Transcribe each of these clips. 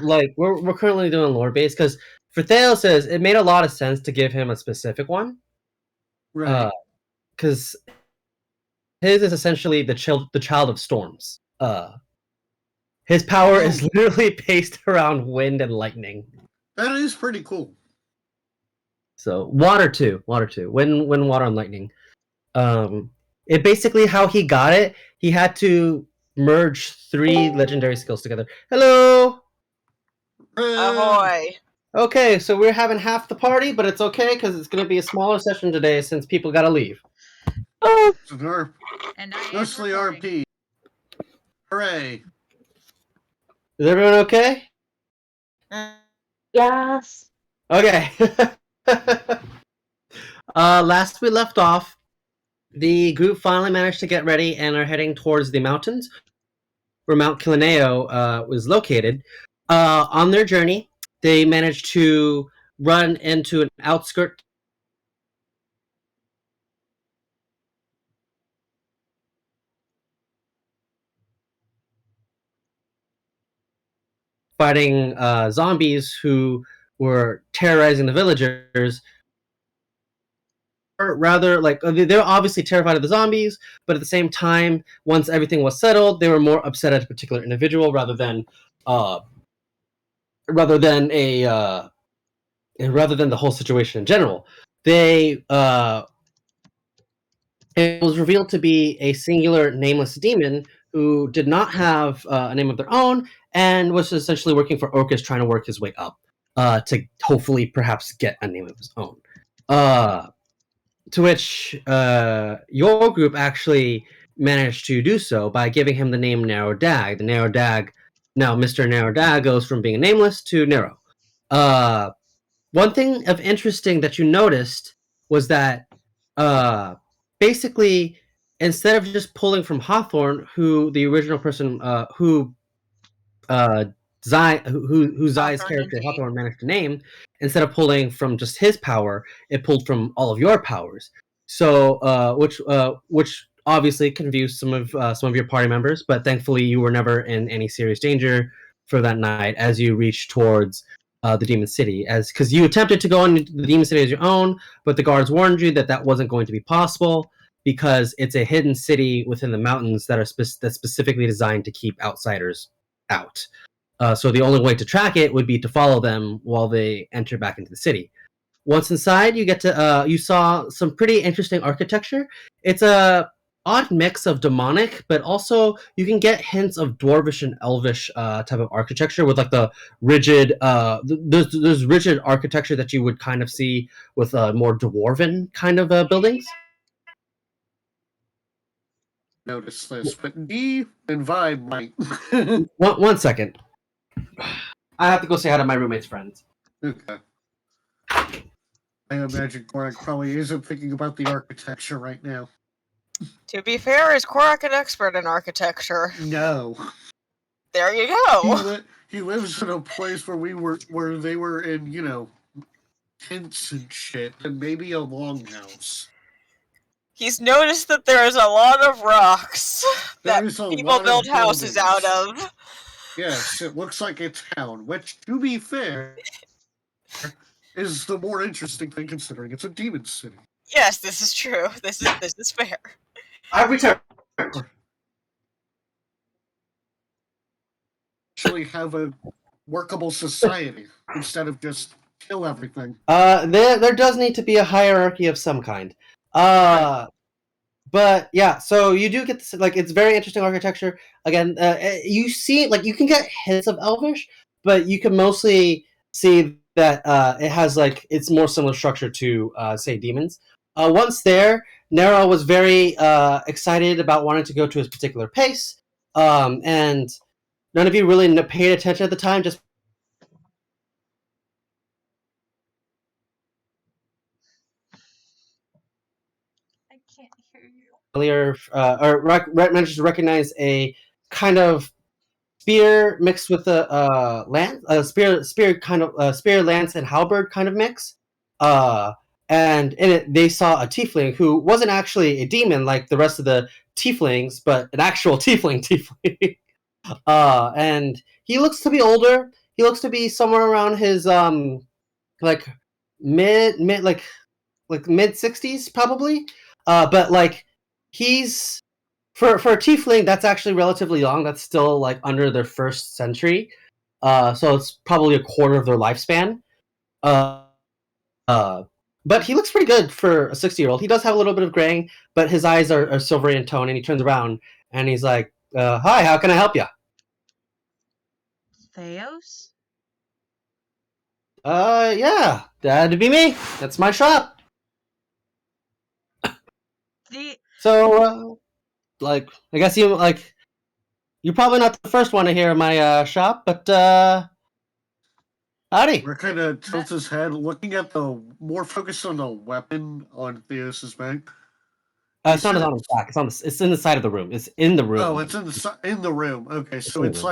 like we're currently doing lore base because for Theos says it made a lot of sense to give him a specific one. Right. Because his is essentially the child of storms. His power is literally based around wind and lightning. That is pretty cool. So water too. Wind, water, and lightning. It basically how he got it. He had to merge 3 legendary skills together. Hello. Ahoy. Okay, so we're having half the party, but it's okay because it's going to be a smaller session today since people got to leave. Oh, And I mostly RP. Hooray! Is everyone okay? Yes. Okay. Last we left off, the group finally managed to get ready and are heading towards the mountains, where Mount Kilineo was located. On their journey, they managed to run into an outskirt fighting zombies who were terrorizing the villagers. Or rather, like they're obviously terrified of the zombies, but at the same time, once everything was settled, they were more upset at a particular individual rather than the whole situation in general. It was revealed to be a singular nameless demon who did not have a name of their own and was essentially working for Orcus, trying to work his way up to hopefully perhaps get a name of his own. To which your group actually managed to do so by giving him the name Narrow Dag. The Narrow Dag, now Mr. Narrow Dag goes from being nameless to Narrow. One thing of interesting that you noticed was that basically, instead of just pulling from Hawthorne, who the original person who Zai's character Hawthorne managed to name, instead of pulling from just his power, it pulled from all of your powers. So, which obviously confused some of your party members, but thankfully you were never in any serious danger for that night as you reached towards the Demon City, because you attempted to go into the Demon City as your own, but the guards warned you that wasn't going to be possible because it's a hidden city within the mountains that's specifically designed to keep outsiders out. So the only way to track it would be to follow them while they enter back into the city. Once inside, you get to you saw some pretty interesting architecture. It's a odd mix of demonic, but also you can get hints of dwarvish and elvish type of architecture with like the rigid there's rigid architecture that you would kind of see with more dwarven kind of buildings. Notice this, but D and Vibe might. One second. I have to go say hi to my roommate's friends. Okay. I imagine Korak probably isn't thinking about the architecture right now. To be fair, is Korak an expert in architecture? No. There you go. He lives in a place where they were in, tents and shit, and maybe a longhouse. He's noticed that there is a lot of rocks that people build houses out of. Yes, it looks like a town, which, to be fair, is the more interesting thing considering it's a demon city. Yes, this is true. This is fair. I returned. Actually have a workable society instead of just kill everything. There does need to be a hierarchy of some kind. But yeah, so you do get this, like, it's very interesting architecture. Again, you see, like, you can get hints of Elvish, but you can mostly see that it has, like, it's more similar structure to, say, demons. Once there, Nero was very excited about wanting to go to his particular pace, and none of you really paid attention at the time, just earlier, managed to recognize a kind of spear mixed with a lance, spear kind of spear, lance, and halberd kind of mix. And in it, they saw a tiefling who wasn't actually a demon like the rest of the tieflings, but an actual tiefling. And he looks to be older. he looks to be somewhere around his like mid like mid 60s probably. But like he's for a tiefling, that's actually relatively young. That's still like under their first century. So it's probably a quarter of their lifespan. But he looks pretty good for a 60-year-old. He does have a little bit of graying, but his eyes are silvery in tone, and he turns around and he's like, hi, how can I help you? Theos? Yeah, that'd be me. That's my shop. So, like, I guess you're probably not the first one to hear of my shop, but howdy. We're kind of tilts his head, looking at more focused on the weapon on Theos's back. It's not on his back. It's in the side of the room. It's in the room. Oh, it's in the room. Okay, so it's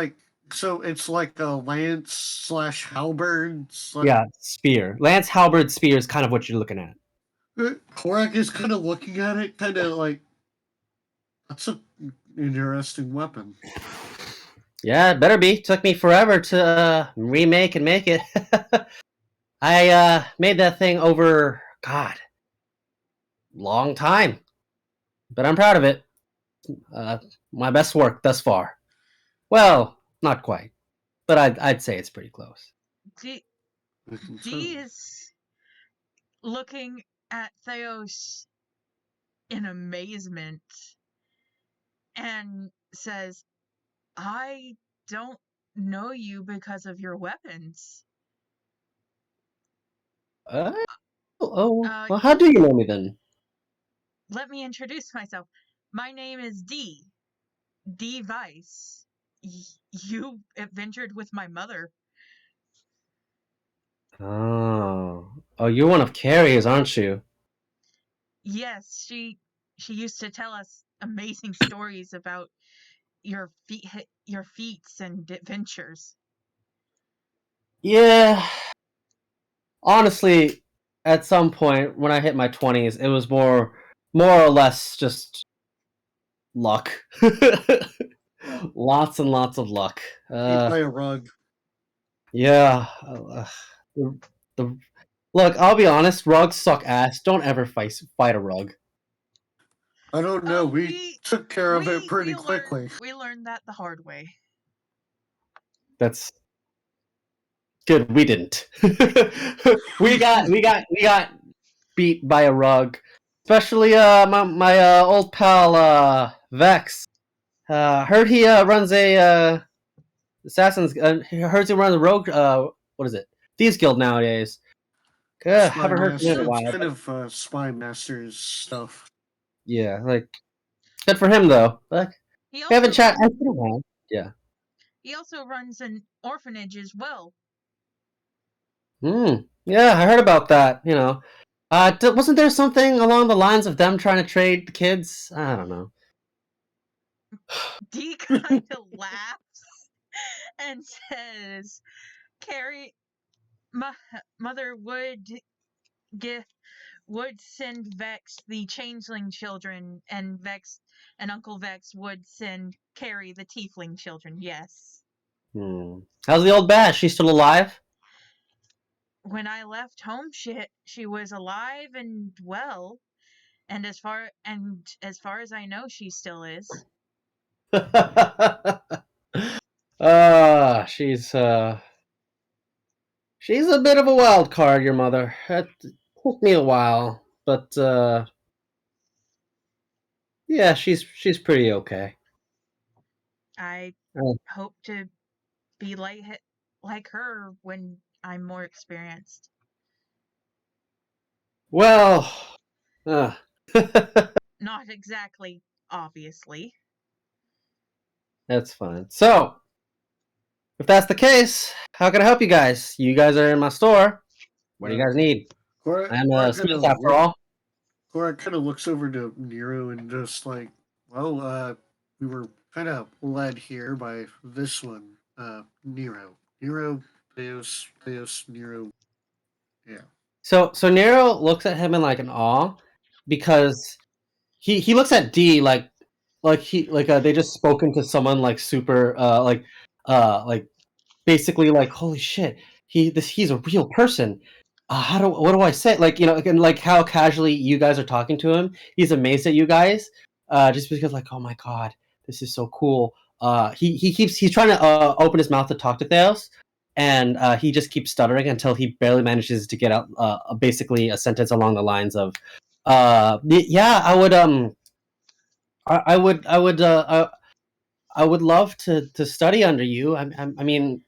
like a lance / halberd. Yeah, spear. Lance, halberd, spear is kind of what you're looking at. Korak is kind of looking at it, kind of like, that's an interesting weapon. Yeah, it better be. Took me forever to remake and make it. I made that thing over, God, long time. But I'm proud of it. My best work thus far. Well, not quite. But I'd say it's pretty close. D is looking at Theos in amazement and says, I don't know you because of your weapons. Well, how do you know me then? Let me introduce myself. My name is D. D. Weiss. You adventured with my mother. Oh, you're one of Carrie's, aren't you? Yes, she used to tell us amazing stories about your feats and adventures. Yeah. Honestly, at some point when I hit my 20s, it was more or less just luck. Lots and lots of luck. Play a rug. Yeah. Look, I'll be honest, rugs suck ass. Don't ever fight a rug. I don't know. We took care of it pretty quickly. We learned that the hard way. That's good. We didn't. we got beat by a rug. Especially my old pal Vex. Heard he runs a assassins. Heard he runs a rogue. What is it? Thieves Guild nowadays. Haven't heard from him in a while. Kind of spy masters stuff. Yeah, like good for him though. Like we haven't chatted in a while. Yeah. He also runs an orphanage as well. Yeah, I heard about that. You know, wasn't there something along the lines of them trying to trade the kids? I don't know. D kind of laughs and says, "Carrie, mother would send Vex the changeling children, and Vex and Uncle Vex would send Carrie the tiefling children." Yes. How's the old bat? She's still alive? When I left home, she was alive and well, and as far as I know, she still is. She's a bit of a wild card, your mother. It took me a while, but yeah, she's pretty okay. I hope to be like her when I'm more experienced. Well, not exactly, obviously. That's fine. So, if that's the case, how can I help you guys? You guys are in my store. What do you guys need? I'm a smith after all. Cora kind of looks over to Nero and just like, well, we were kind of led here by this one, Nero. Nero, Theos, Nero. Yeah. So Nero looks at him in like an awe because he looks at D like they just spoken to someone like super like basically like, holy shit, he's a real person. What do I say? Like, and like how casually you guys are talking to him. He's amazed at you guys, just because like, oh my god, this is so cool. He's trying to open his mouth to talk to Theos, and he just keeps stuttering until he barely manages to get out basically a sentence along the lines of, yeah, I would love to study under you. I mean,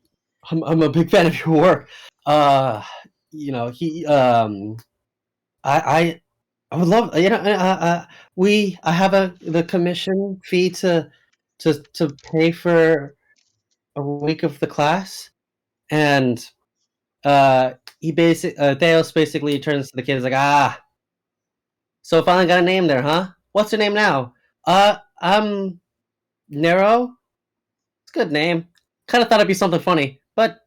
I'm a big fan of your work. I would love, I have the commission fee to pay for a week of the class, and Theos basically turns to the kid and is like, so finally got a name there, huh? What's your name now? I'm Nero. It's a good name. Kind of thought it'd be something funny, but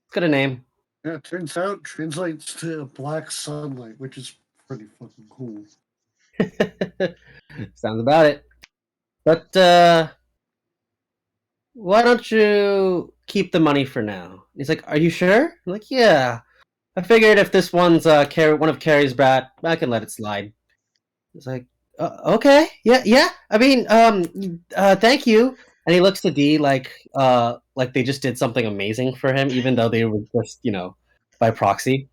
it's got a name. Yeah, it turns out translates to black sunlight, which is pretty fucking cool. Sounds about it. But why don't you keep the money for now? He's like, are you sure? I'm like, yeah. I figured if this one's one of Carrie's brat, I can let it slide. He's like, okay, yeah. I mean, thank you. And he looks to D like they just did something amazing for him, even though they were just, by proxy.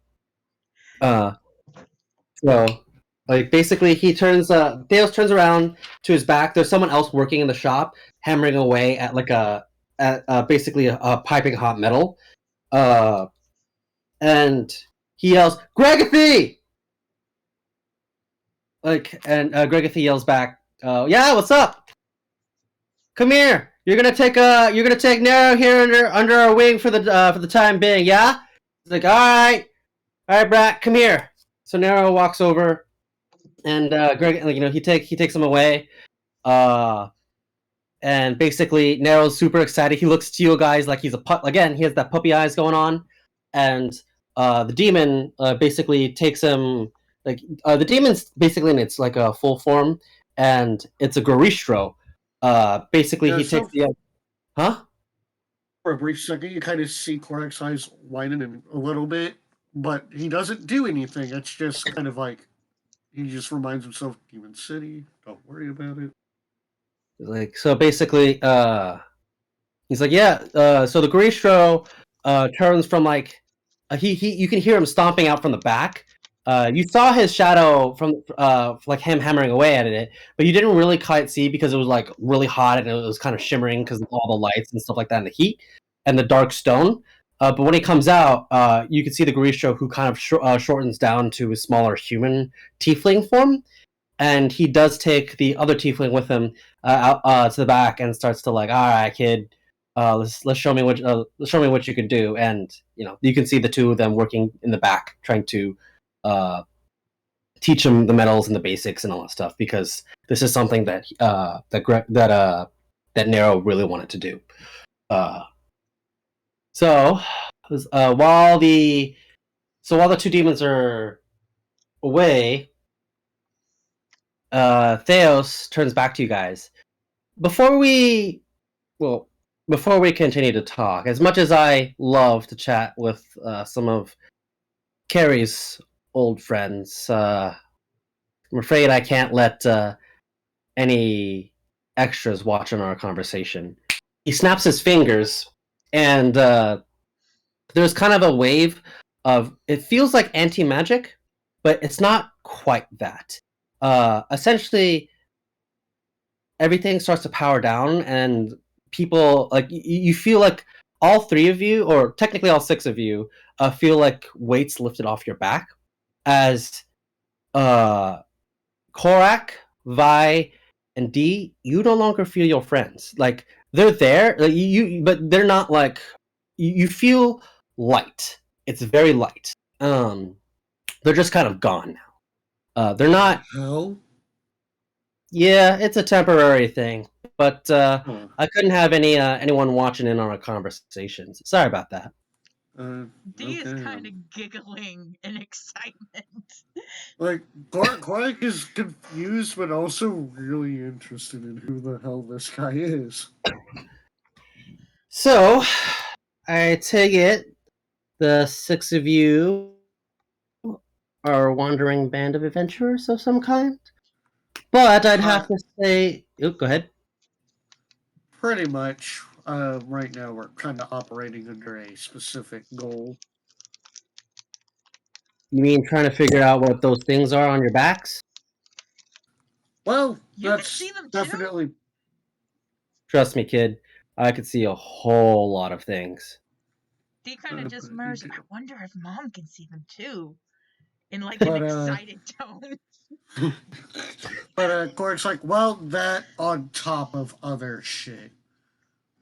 So, like, basically, Theos turns around to his back. There's someone else working in the shop, hammering away at basically a piping hot metal. And he yells, Gregathy! And Gregathy yells back, yeah, what's up? Come here. You're gonna take Nero here under our wing for the time being, yeah? He's like, all right, brat, come here. So Nero walks over, and Greg, he takes him away, and basically Nero's super excited. He looks to you guys like he's a pup. Again, he has that puppy eyes going on, and the demon basically takes him. Like the demon's basically in its like a full form, and it's a Goristro. Basically, he takes the. Huh? For a brief second, you kind of see Korak's eyes widen a little bit, but he doesn't do anything. It's just kind of like he just reminds himself, Demon City, don't worry about it. Like, so basically, he's like, yeah. So the Goristro turns from like you can hear him stomping out from the back. You saw his shadow from like him hammering away at it, but you didn't really quite see because it was like really hot and it was kind of shimmering because of all the lights and stuff like that and the heat and the dark stone. But when he comes out, you can see the Goristro who kind of shortens down to a smaller human tiefling form, and he does take the other tiefling with him out to the back and starts to like, all right, kid, let's show me what you can do, and you can see the two of them working in the back trying to teach him the metals and the basics and all that stuff, because this is something that Nero really wanted to do. So while the two demons are away, Theos turns back to you guys. Before we continue to talk, as much as I love to chat with some of Carrie's old friends, I'm afraid I can't let any extras watch on our conversation. He snaps his fingers, and there's kind of a wave of, it feels like anti-magic, but it's not quite that. Essentially, everything starts to power down, and people, like, you feel like all three of you, or technically all six of you, feel like weights lifted off your back, as Korak, Vi, and D, you no longer feel your friends. Like, they're there, but they're not like, you feel light. It's very light. They're just kind of gone now. They're not. Hell? Yeah, it's a temporary thing, but I couldn't have anyone watching in on our conversations. Sorry about that. D is kind of giggling in excitement. Like, Clark is confused, but also really interested in who the hell this guy is. So, I take it the 6 of you are a wandering band of adventurers of some kind. But I'd have to say, go ahead. Pretty much. Right now we're kind of operating under a specific goal. You mean trying to figure out what those things are on your backs? Well, You can that's see them too? definitely. Trust me, kid. I could see a whole lot of things. Dee kind of just murmurs, I wonder if Mom can see them too. In like But, an excited tone. But Gorg's like, well, that on top of other shit.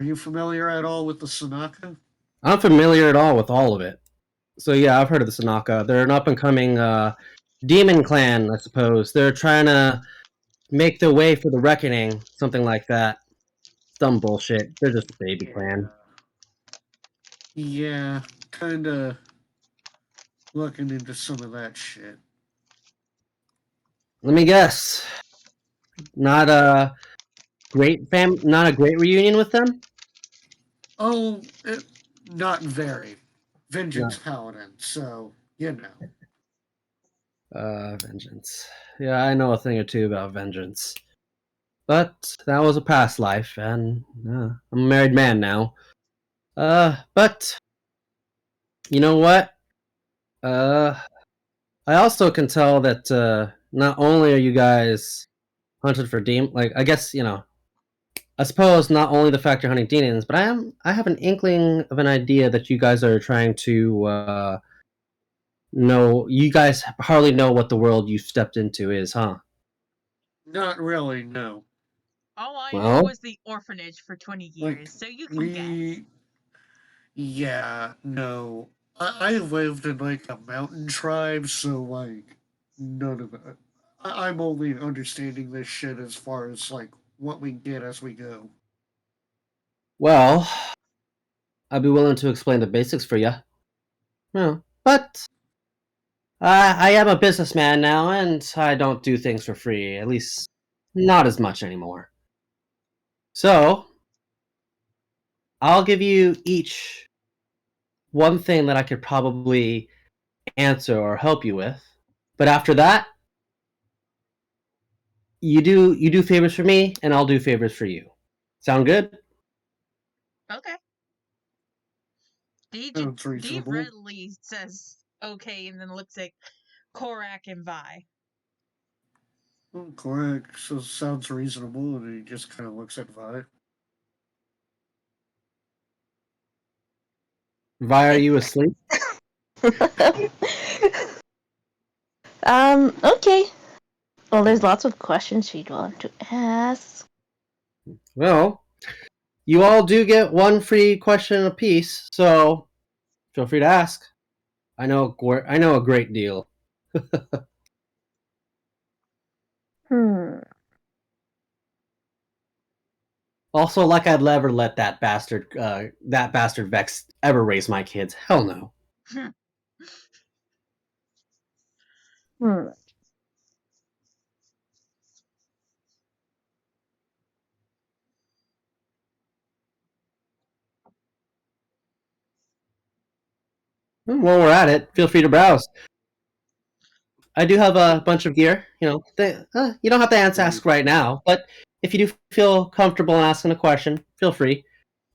Are you familiar at all with the Sanaka? I'm familiar at all with all of it. So yeah, I've heard of the Sanaka. They're an up-and-coming demon clan, I suppose. They're trying to make their way for the reckoning, something like that. Some bullshit. They're just a baby clan. Yeah, kind of looking into some of that shit. Let me guess. Not a great reunion with them? Oh, not very. Vengeance Paladin, so, you know. Vengeance. Yeah, I know a thing or two about vengeance. But that was a past life, and I'm a married man now. But you know what? I also can tell that not only are you guys hunted for I guess, I suppose not only the fact you're hunting demons, but I have an inkling of an idea that you guys are trying to know. You guys hardly know what the world you stepped into is, huh? Not really, no. All I knew was the orphanage for 20 years, like, so you can guess. Yeah, no. I lived in like a mountain tribe, so like none of it. I'm only understanding this shit as far as like what we get as we go. Well, I'd be willing to explain the basics for you. No, but I am a businessman now, and I don't do things for free. At least, not as much anymore. So, I'll give you each one thing that I could probably answer or help you with. But after that, you do favors for me, and I'll do favors for you. Sound good? Okay. Dee readily says okay and then looks at Korak and Vi. Well, Korak sounds reasonable, and he just kind of looks at Vi. Vi, are you asleep? Okay. Well, there's lots of questions she'd want to ask. Well, you all do get one free question apiece, so feel free to ask. I know a great deal. Also, like I'd never let that bastard Vex ever raise my kids. Hell no. While we're at it, feel free to browse. I do have a bunch of gear. You don't have to ask right now, but if you do feel comfortable in asking a question, feel free.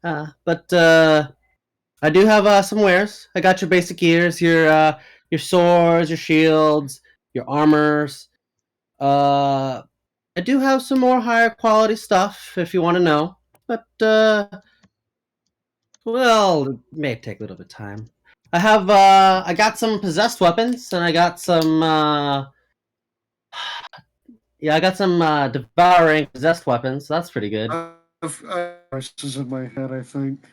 But I do have some wares. I got your basic gears, your swords, your shields, your armors. I do have some more higher quality stuff if you want to know, but well, it may take a little bit of time. I got some possessed weapons, and I got some devouring possessed weapons. So that's pretty good. Voices in my head, I think.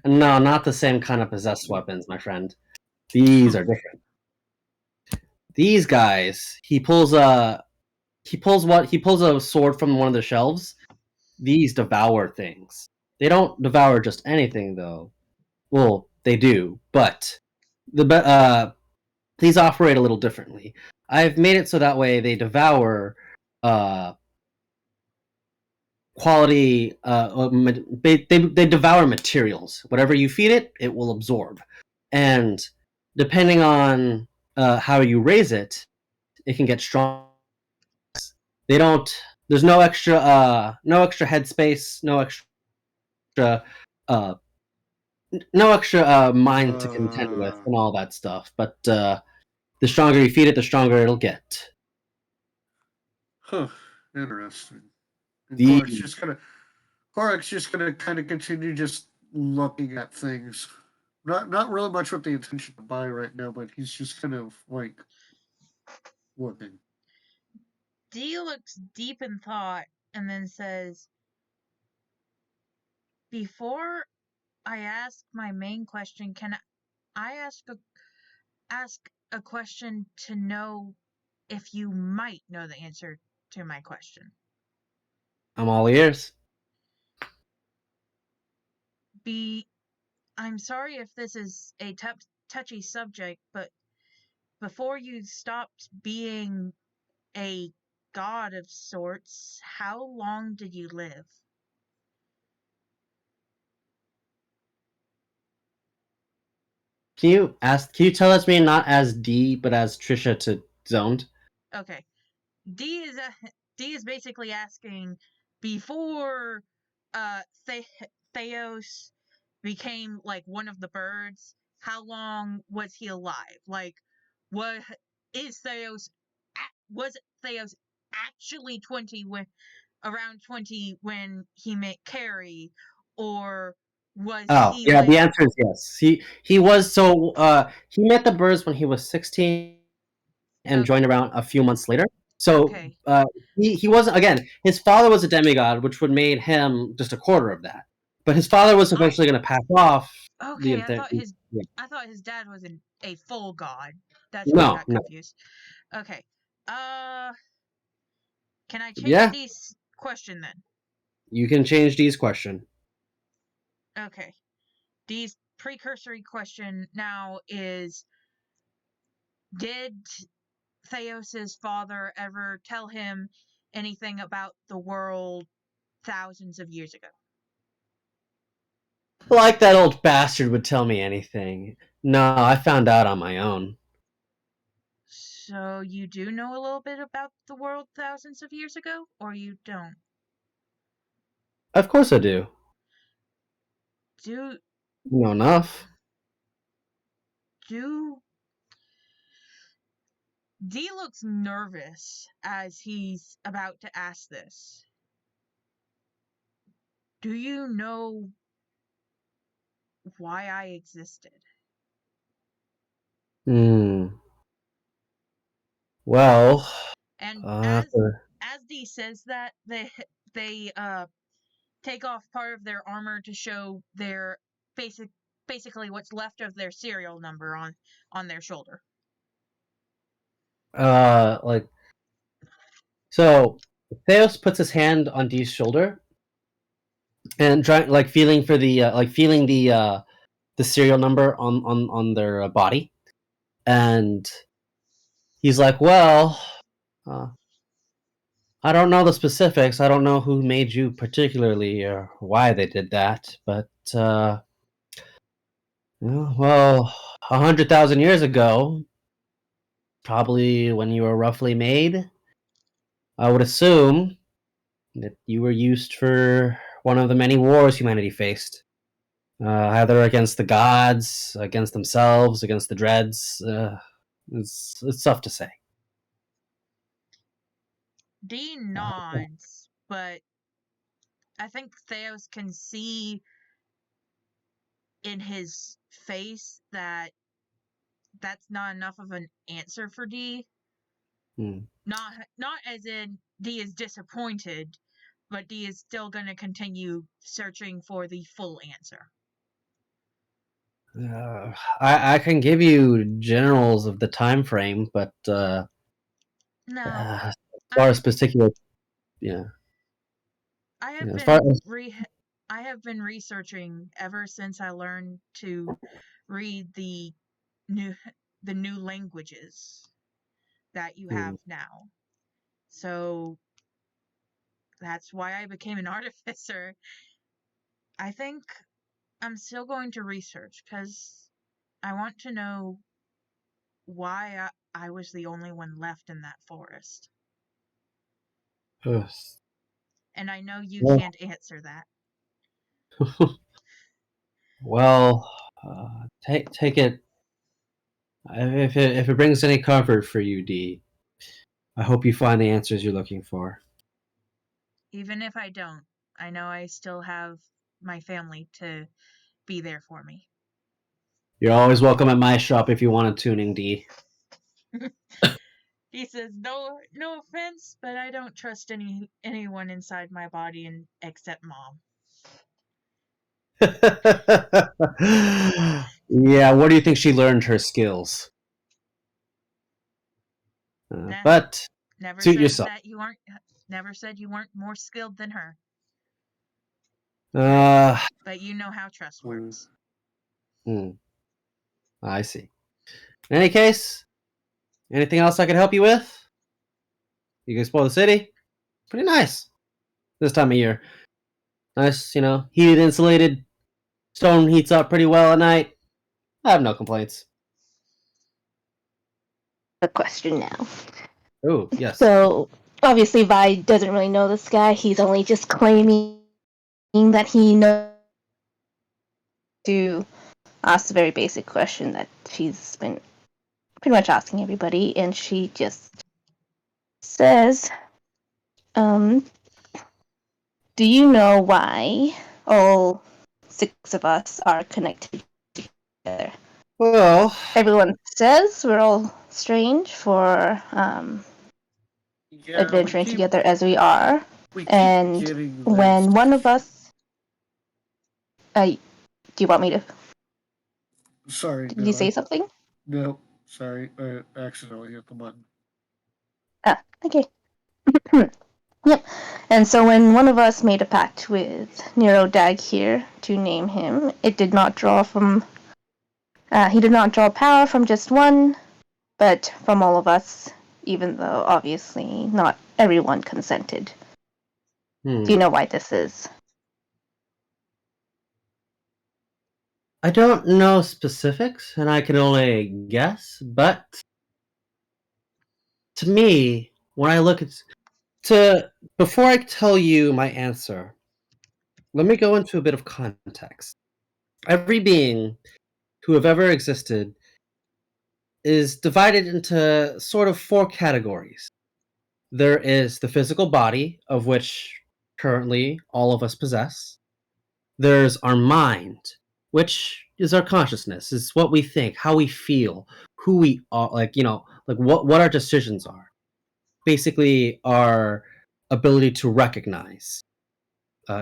No, not the same kind of possessed weapons, my friend. These are different. These guys, he pulls a sword from one of the shelves. These devour things. They don't devour just anything, though. Well, they do, but these operate a little differently. I've made it so that way they devour quality. They devour materials. Whatever you feed it, it will absorb, and depending on how you raise it, it can get strong. They don't. There's no extra headspace, uh, no extra mind to contend with, and all that stuff. But the stronger you feed it, the stronger it'll get. Huh. Interesting. And The Korak's just gonna kind of continue just looking at things. Not really much with the intention to buy right now, but he's just kind of like looking. Dee looks deep in thought and then says, "Before I ask my main question, can I ask a question to know if you might know the answer to my question?" I'm all ears. I'm sorry if this is a touchy subject, but before you stopped being a god of sorts, how long did you live? Can you tell us me not as D but as Trisha to zoned? Okay. D is basically asking, before Theos became like one of the birds, how long was he alive? Like, was Theos actually 20 when around 20 when he met Carrie, or was he Yeah, like, the answer is yes. He was he met the birds when he was 16 and joined around a few months later. So okay. He wasn't, again, his father was a demigod, which would made him just a quarter of that. But his father was eventually going to pass off Okay, I thought his dad was a full god. That's why I got No. confused. Okay. Can I change Yeah, this question then? you can change D's question. Okay. D's precursory question now is, did Theos's father ever tell him anything about the world thousands of years ago? Like that old bastard would tell me anything. No, I found out on my own. So you do know a little bit about the world thousands of years ago, or you don't? Of course I do. Do You know enough. D looks nervous as he's about to ask this. Do you know why I existed? Well, And after... as D says that, they take off part of their armor to show their basically what's left of their serial number on their shoulder. like, so Theos puts his hand on Dee's shoulder and feeling for the serial number on their body, and he's like, well, I don't know the specifics. I don't know who made you particularly or why they did that, but well, 100,000 years ago, probably when you were roughly made, I would assume that you were used for one of the many wars humanity faced. Either against the gods, against themselves, against the dreads. It's tough to say. D nods, but I think Theos can see in his face that that's not enough of an answer for D. Not as in D is disappointed, but D is still going to continue searching for the full answer. I can give you generals of the time frame, but no, as far as particular, yeah. I have been researching ever since I learned to read the new languages that you have now. So That's why I became an artificer. I think I'm still going to research because I want to know why I was the only one left in that forest. Ugh. And I know you Well- can't answer that. Well, take it. If it brings any comfort for you, D, I hope you find the answers you're looking for. Even if I don't, I know I still have my family to be there for me. You're always welcome at my shop if you want a tuning, D. He says, "No offense, but I don't trust anyone inside my body except Mom." Yeah, where do you think she learned her skills? But Never suit said yourself. that you aren't. Never said you weren't more skilled than her. But you know how trust works. I see. In any case, anything else I can help you with? You can explore the city. Pretty nice this time of year. Nice, heated, insulated. Stone heats up pretty well at night. I have no complaints. A question now. Oh, yes. So, obviously, Vi doesn't really know this guy. He's only just claiming that he knows. To ask a very basic question that she's been pretty much asking everybody, and she just says, do you know why all 6 of us are connected together? Well, everyone says we're all strange for adventuring together as we are, and when one of us, do you want me to? Sorry. Did you say something? No, sorry, I accidentally hit the button. Okay. Yep. And so when one of us made a pact with Nero Dag here to name him, it did not draw from. He did not draw power from just one, but from all of us, even though obviously not everyone consented. Do you know why this is? I don't know specifics, and I can only guess, but to me, when I look before I tell you my answer, let me go into a bit of context. Every being who have ever existed is divided into sort of 4 categories. There is the physical body, of which currently all of us possess. There's our mind, which is our consciousness, is what we think, how we feel, who we are, what our decisions are. Basically, our ability to recognize.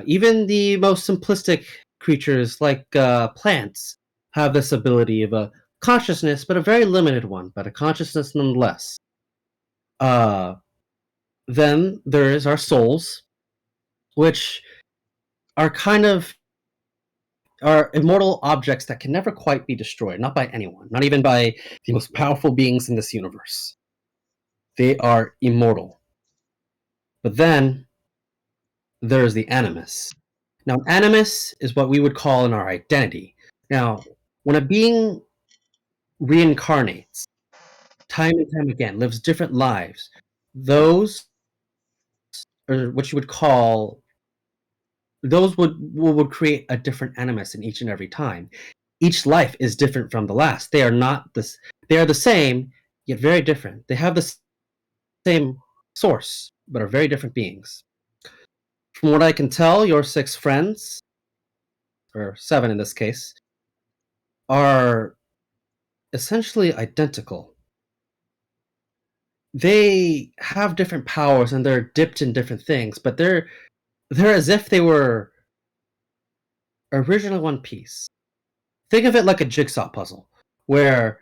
Even the most simplistic creatures like plants have this ability of a consciousness, but a very limited one, but a consciousness nonetheless. Then there is our souls, which are are immortal objects that can never quite be destroyed, not by anyone, not even by the most powerful beings in this universe. They are immortal. But then there's the animus. Now, animus is what we would call in our identity. Now, when a being reincarnates time and time again, lives different lives, those are what you would call, those would create a different animus in each and every time. Each life is different from the last. They are not this. They are the same, yet very different. They have the same source, but are very different beings. From what I can tell, your 6 friends, or 7 in this case, are essentially identical. They have different powers and they're dipped in different things, but they're as if they were originally one piece. Think of it like a jigsaw puzzle, where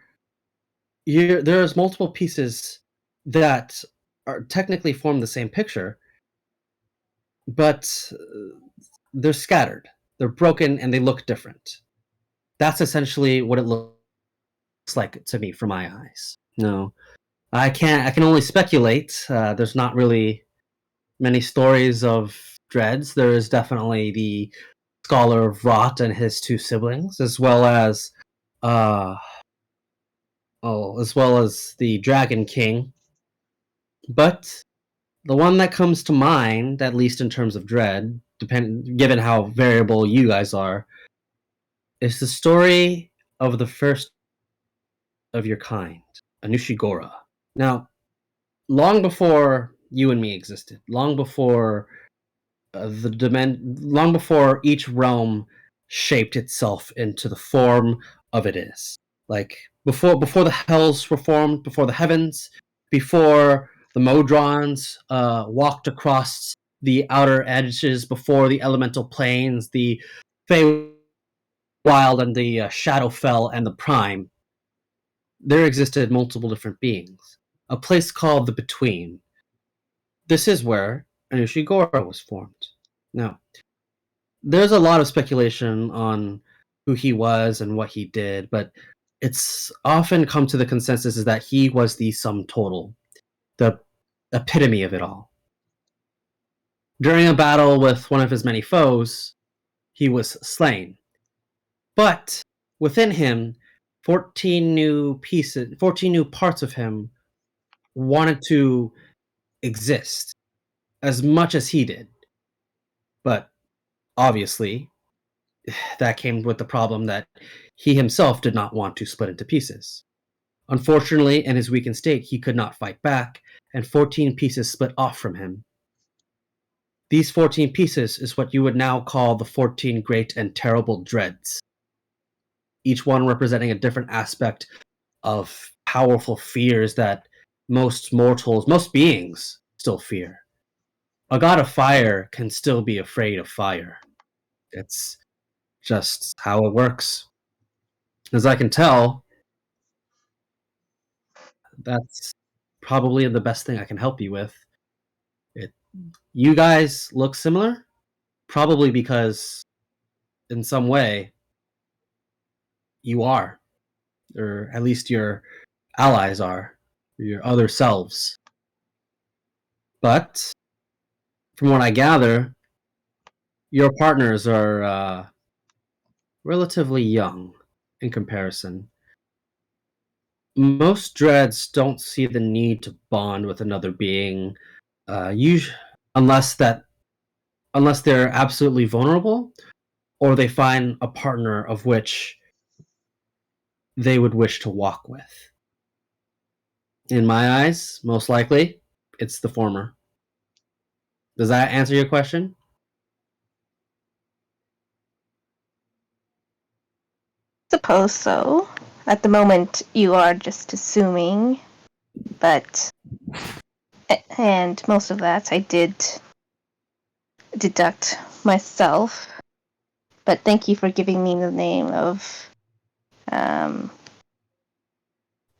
there's multiple pieces that are technically form the same picture, but they're scattered, they're broken, and they look different. That's essentially what it looks like to me from my eyes. No, I can only speculate. There's not really many stories of dreads. There is definitely the Scholar of Rot and his two siblings, as well as the Dragon King. But the one that comes to mind, at least in terms of dread, given how variable you guys are, is the story of the first of your kind, Anushigora. Now, long before you and me existed, long before long before each realm shaped itself into the form of it is, like before the hells were formed, before the heavens, before the Modrons walked across the outer edges, before the elemental planes, the Feywild and the Shadowfell and the Prime, there existed multiple different beings. A place called the Between. This is where Anushigora was formed. Now, there's a lot of speculation on who he was and what he did, but it's often come to the consensus is that he was the sum total, the epitome of it all. During a battle with one of his many foes, he was slain. But within him, 14 new parts of him wanted to exist as much as he did. But obviously, that came with the problem that he himself did not want to split into pieces. Unfortunately, in his weakened state, he could not fight back, and 14 pieces split off from him. These 14 pieces is what you would now call the 14 great and terrible dreads, each one representing a different aspect of powerful fears that most beings still fear. A god of fire can still be afraid of fire. It's just how it works. As I can tell, that's probably the best thing I can help you with. You guys look similar, probably because in some way you are, or at least your allies are, your other selves. But from what I gather, your partners are relatively young in comparison. Most dreads don't see the need to bond with another being, unless they're absolutely vulnerable, or they find a partner of which they would wish to walk with. In my eyes, most likely, it's the former. Does that answer your question? Suppose so. At the moment, you are just assuming, but and most of that I did deduct myself. But thank you for giving me the name of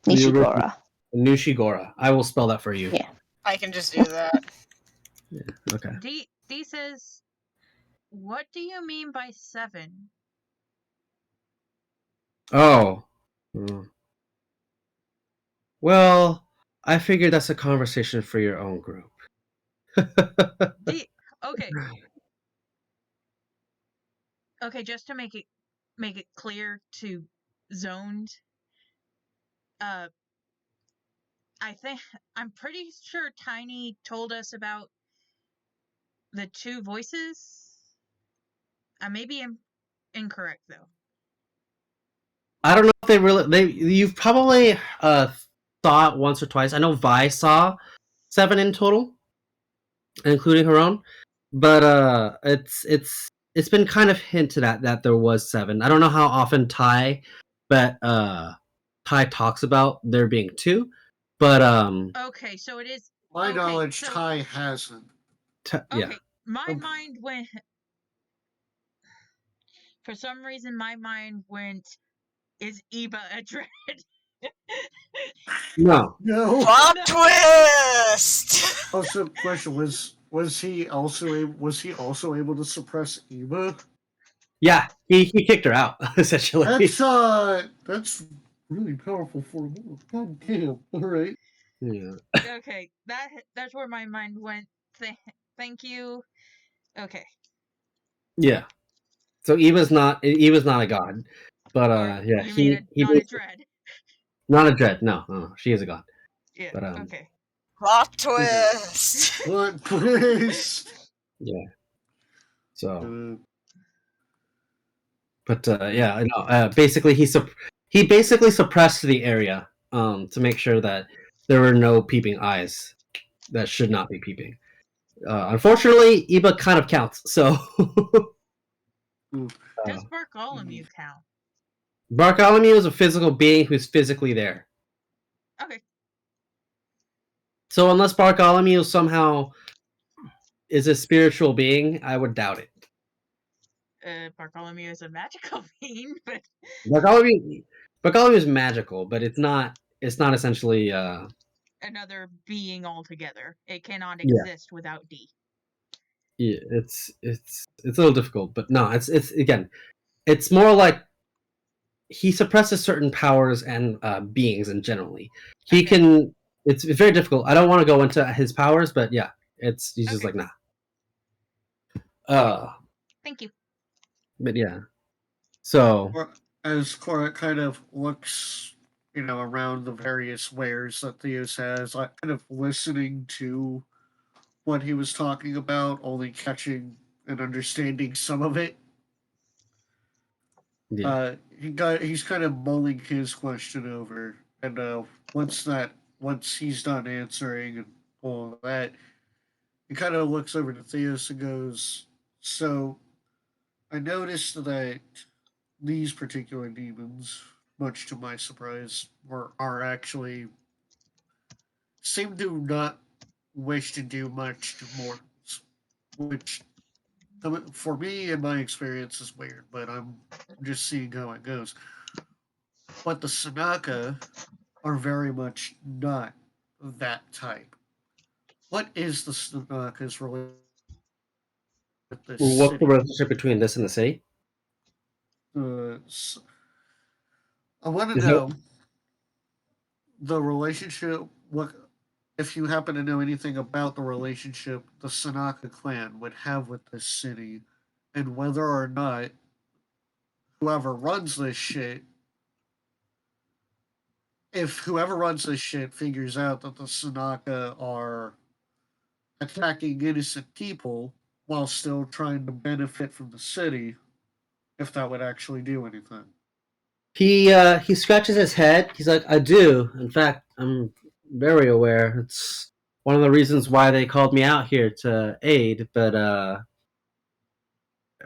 Nishigora. Nushigora. I will spell that for you. Yeah. I can just do that. Yeah, okay. D says, what do you mean by 7? Oh. Well, I figured that's a conversation for your own group. Okay. Okay, just to make it clear to Zoned, I'm pretty sure Tiny told us about the 2 voices. I may be incorrect though. I don't know if you've probably saw it once or twice. I know Vi saw 7 in total, including her own. But it's been kind of hinted at that there was 7. I don't know how often Ty talks about there being 2, but Okay, so it is. My okay, knowledge, so, Ty hasn't. Yeah. My mind went. For some reason, my mind went. Is Eba a dread? No. Plot twist. Also, question was he also able to suppress Eba? Yeah, he kicked her out essentially. That's really powerful for a woman. God damn. All right. Yeah. Okay, that's where my mind went. thank you. Okay. Yeah. So Eva's not a god, but Or yeah, you mean he not a dread? not a dread. No, she is a god. Yeah. But Okay. Plot twist. What twist? yeah. So, Uh, but yeah, I know. Basically, he basically suppressed the area to make sure that there were no peeping eyes that should not be peeping. Unfortunately, Eva kind of counts. So Does Bartholomew count? Bartholomew is a physical being who's physically there. Okay. So unless Bartholomew somehow is a spiritual being, I would doubt it. Bartholomew is a magical being, but Bartholomew is magical, but it's not essentially another being altogether. It cannot Yeah. exist without D. yeah, it's a little difficult, but no, it's again, it's more like he suppresses certain powers and beings in generally. He Okay. can. It's very difficult. I don't want to go into his powers, but yeah, he's just Okay. like nah. Thank you. But yeah. So as Cora kind of looks, around the various wares that Theos has, like kind of listening to what he was talking about, only catching and understanding some of it. yeah. He's kind of mulling his question over, and once he's done answering and all of that, he kind of looks over to Theos and goes, "So, I noticed that these particular demons, much to my surprise, are actually seem to not wish to do much to mortals, which for me in my experience is weird, but I'm just seeing how it goes. But the Sanaka are very much not that type. What is the Sanaka's relationship with this What's the city? relationship between this and the city? I want to Is know the relationship. What if you happen to know anything about the relationship the Sanaka clan would have with this city, and whether or not whoever runs this shit, if whoever runs this shit figures out that the Sanaka are attacking innocent people while still trying to benefit from the city, if that would actually do anything. he scratches his head. He's like, I do. In fact, I'm very aware. It's one of the reasons why they called me out here to aid. But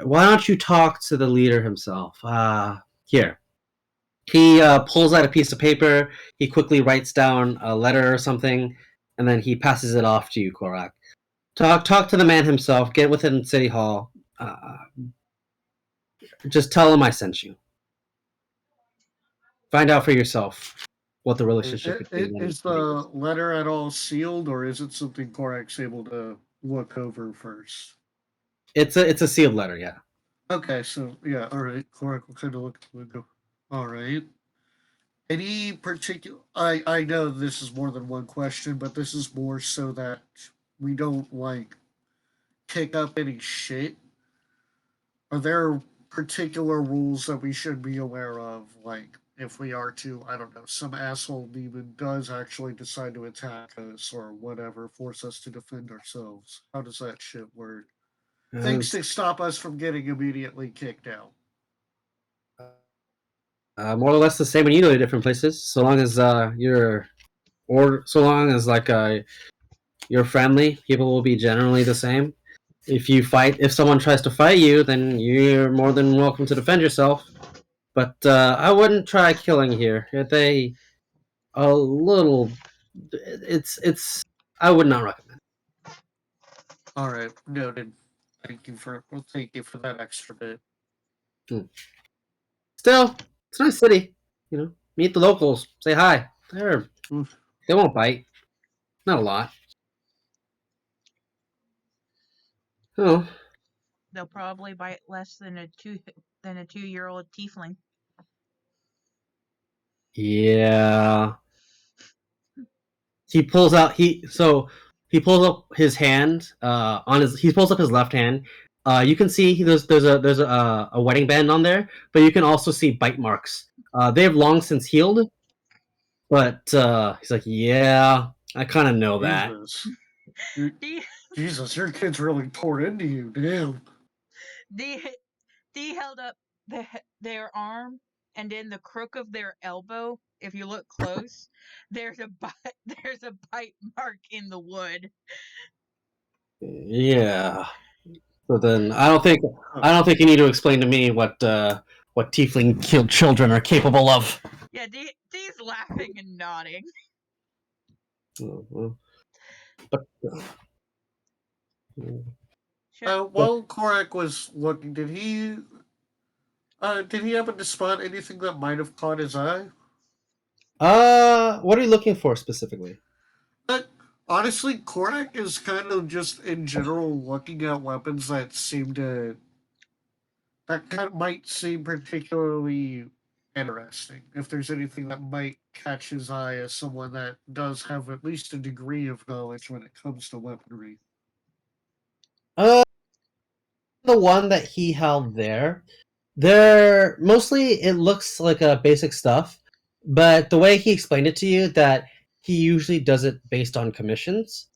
why don't you talk to the leader himself? Here. He pulls out a piece of paper. He quickly writes down a letter or something, and then he passes it off to you, Korak. Talk to the man himself. Get within City Hall. Just tell him I sent you. Find out for yourself what the relationship between them Is the letter at all sealed, or is it something Korak's able to look over first? It's a sealed letter, yeah. Okay, so yeah, all right. Korak will kind of look at the window. All right. Any particular? I know this is more than one question, but this is more so that we don't kick up any shit. Are there particular rules that we should be aware of? Like, if we are to, I don't know, some asshole demon does actually decide to attack us or whatever, force us to defend ourselves. How does that shit work? Things to stop us from getting immediately kicked out. More or less the same when you go to different places, so long as you're friendly, people will be generally the same. If someone tries to fight you, then you're more than welcome to defend yourself. But I wouldn't try killing here. They a little. I would not recommend. All right, noted. Thank you for that extra bit. Still, it's a nice city. Meet the locals. Say hi. They won't bite. Not a lot. Oh. They'll probably bite less than a 2-year-old tiefling. Yeah. He pulls out. He he pulls up his hand he pulls up his left hand. You can see there's a wedding band on there, but you can also see bite marks. They have long since healed, but he's like, yeah, I kind of know that. Jesus. Jesus, your kid's really poured into you. Damn. D held up their arm, and in the crook of their elbow, if you look close, there's a bite mark in the wood. Yeah. So then I don't think you need to explain to me what tiefling killed children are capable of. Yeah, D's laughing and nodding. But while Korak was looking, did he happen to spot anything that might have caught his eye? What are you looking for specifically? Honestly, Korak is kind of just in general looking at weapons that might seem particularly interesting. If there's anything that might catch his eye as someone that does have at least a degree of knowledge when it comes to weaponry. The one that he held there, mostly it looks like a basic stuff, but the way he explained it to you, that he usually does it based on commissions,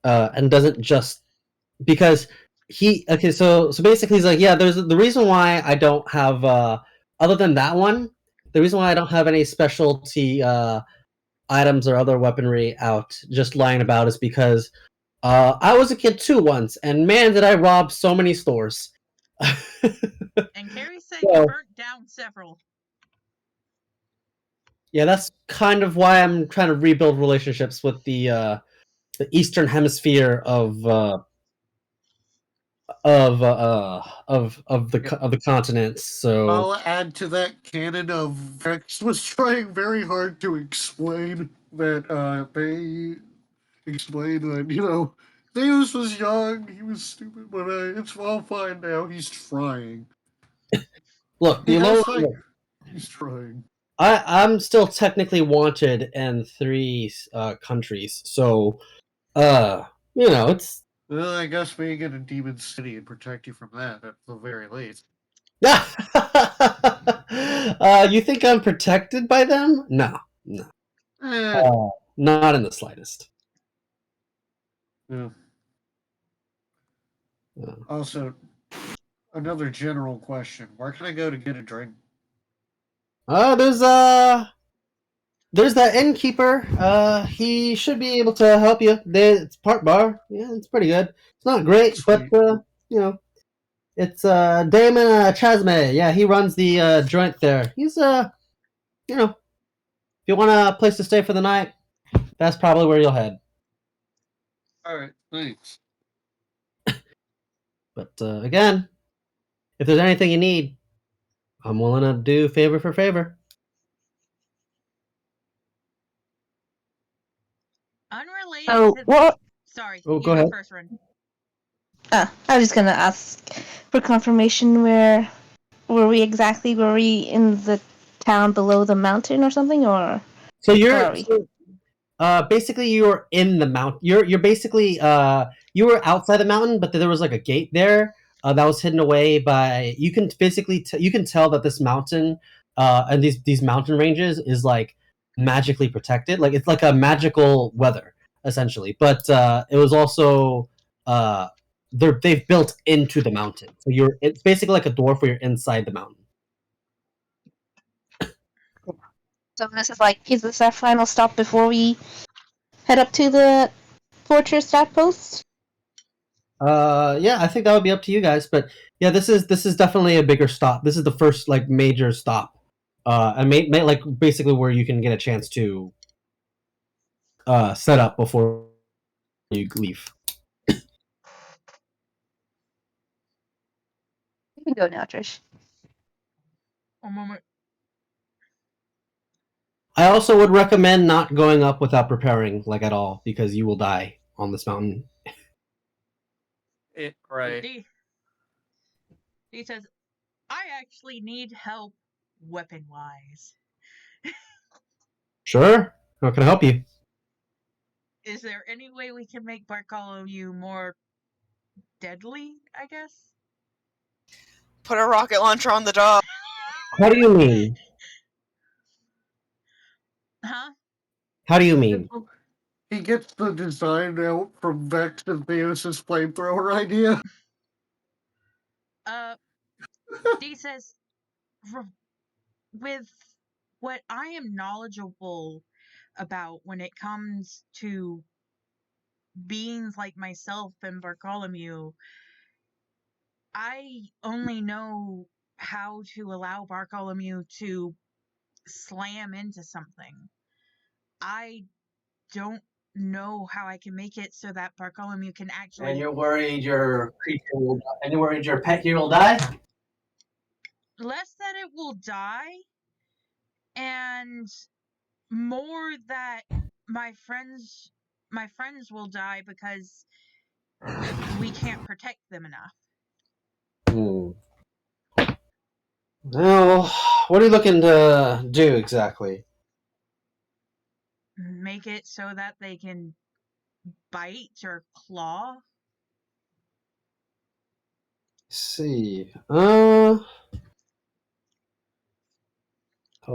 and doesn't just because so basically he's like, yeah, there's the reason why I don't have other than that one, the reason why I don't have any specialty items or other weaponry out just lying about is because I was a kid too once, and man, did I rob so many stores. And Carrie said you burnt down several. Yeah, that's kind of why I'm trying to rebuild relationships with the eastern hemisphere of the continent. So I'll add to that canon of Vex was trying very hard to explain that they explained that Theus was young, he was stupid, but it's all fine now. He's trying. Look, he's trying. I'm still technically wanted in 3 countries, so it's. Well, I guess being in a demon city and protect you from that at the very least. You think I'm protected by them? No. Not in the slightest. Yeah. Also, another general question: where can I go to get a drink? There's that innkeeper. He should be able to help you. It's part bar. Yeah, it's pretty good. It's not great, Sweet. but it's Damon Chasme. Yeah, he runs the joint there. He's if you want a place to stay for the night, that's probably where you'll head. All right, thanks. But again, if there's anything you need, I'm willing to do favor for favor. Unrelated. Oh, what? Sorry. Oh, go ahead. First run. I was just gonna ask for confirmation where were we exactly? Were we in the town below the mountain or something, or? So you're basically you're in the mountain. You're basically you were outside the mountain, but there was like a gate there that was hidden away by. You can basically you can tell that this mountain and these mountain ranges is like magically protected. Like it's like a magical weather essentially, but it was also they've built into the mountain, so it's basically like a dwarf where you're inside the mountain. So this is this our final stop before we head up to the fortress outpost? Yeah, I think that would be up to you guys, but yeah, this is definitely a bigger stop. This is the first like major stop, and like basically where you can get a chance to set up before you leave. You can go now, Trish. One moment. I also would recommend not going up without preparing, like at all, because you will die on this mountain. Right. D says, I actually need help weapon-wise. Sure. How can I help you? Is there any way we can make Bartholomew more deadly, I guess? Put a rocket launcher on the dog. How do you mean? Huh? How do you mean? He gets the design out from Vex and Theos' flamethrower idea. Dee says, with what I am knowledgeable about when it comes to beings like myself and Bartholomew, I only know how to allow Bartholomew to slam into something. I don't know how I can make it so that Bartholomew can actually. And you're worried your creature will die? And you're worried your pet here will die? Less that it will die, and more that my friends will die because we can't protect them enough. Well, what are you looking to do exactly? Make it so that they can bite or claw. See. Hold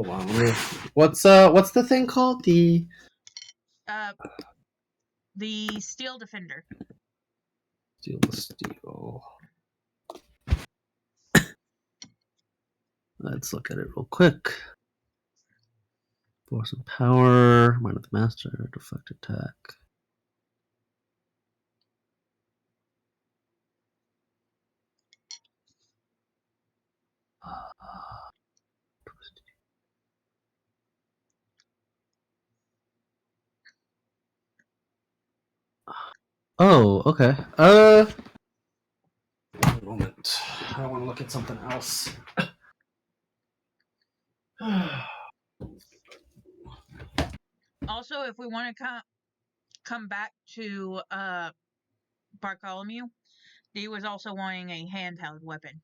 on. What's the thing called? The Steel Defender. Steel. Let's look at it real quick. Force and power, mind of the master, deflect attack. Oh, okay. One moment. I want to look at something else. Also, if we want to come back to Bartholomew, he was also wanting a handheld weapon.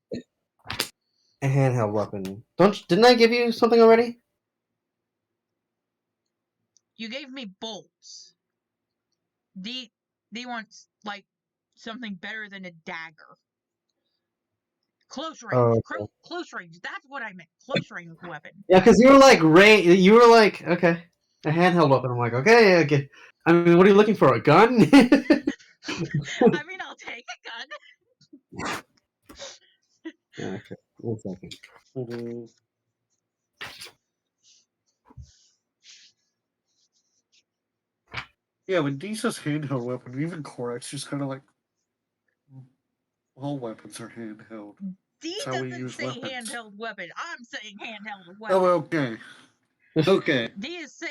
A handheld weapon. Didn't I give you something already? You gave me bolts. D wants like something better than a dagger. Close range. Oh, okay. Close range. That's what I meant. Close range weapon. Yeah, because you were like, okay, a handheld weapon. I'm like, okay. I mean, what are you looking for? A gun? I mean, I'll take a gun. Yeah, okay. 1 second. Yeah, when Dee says handheld weapon, even Korak's just kind of like, all weapons are handheld. Dee doesn't say handheld weapon. I'm saying handheld weapon. Oh, okay. Okay. Dee is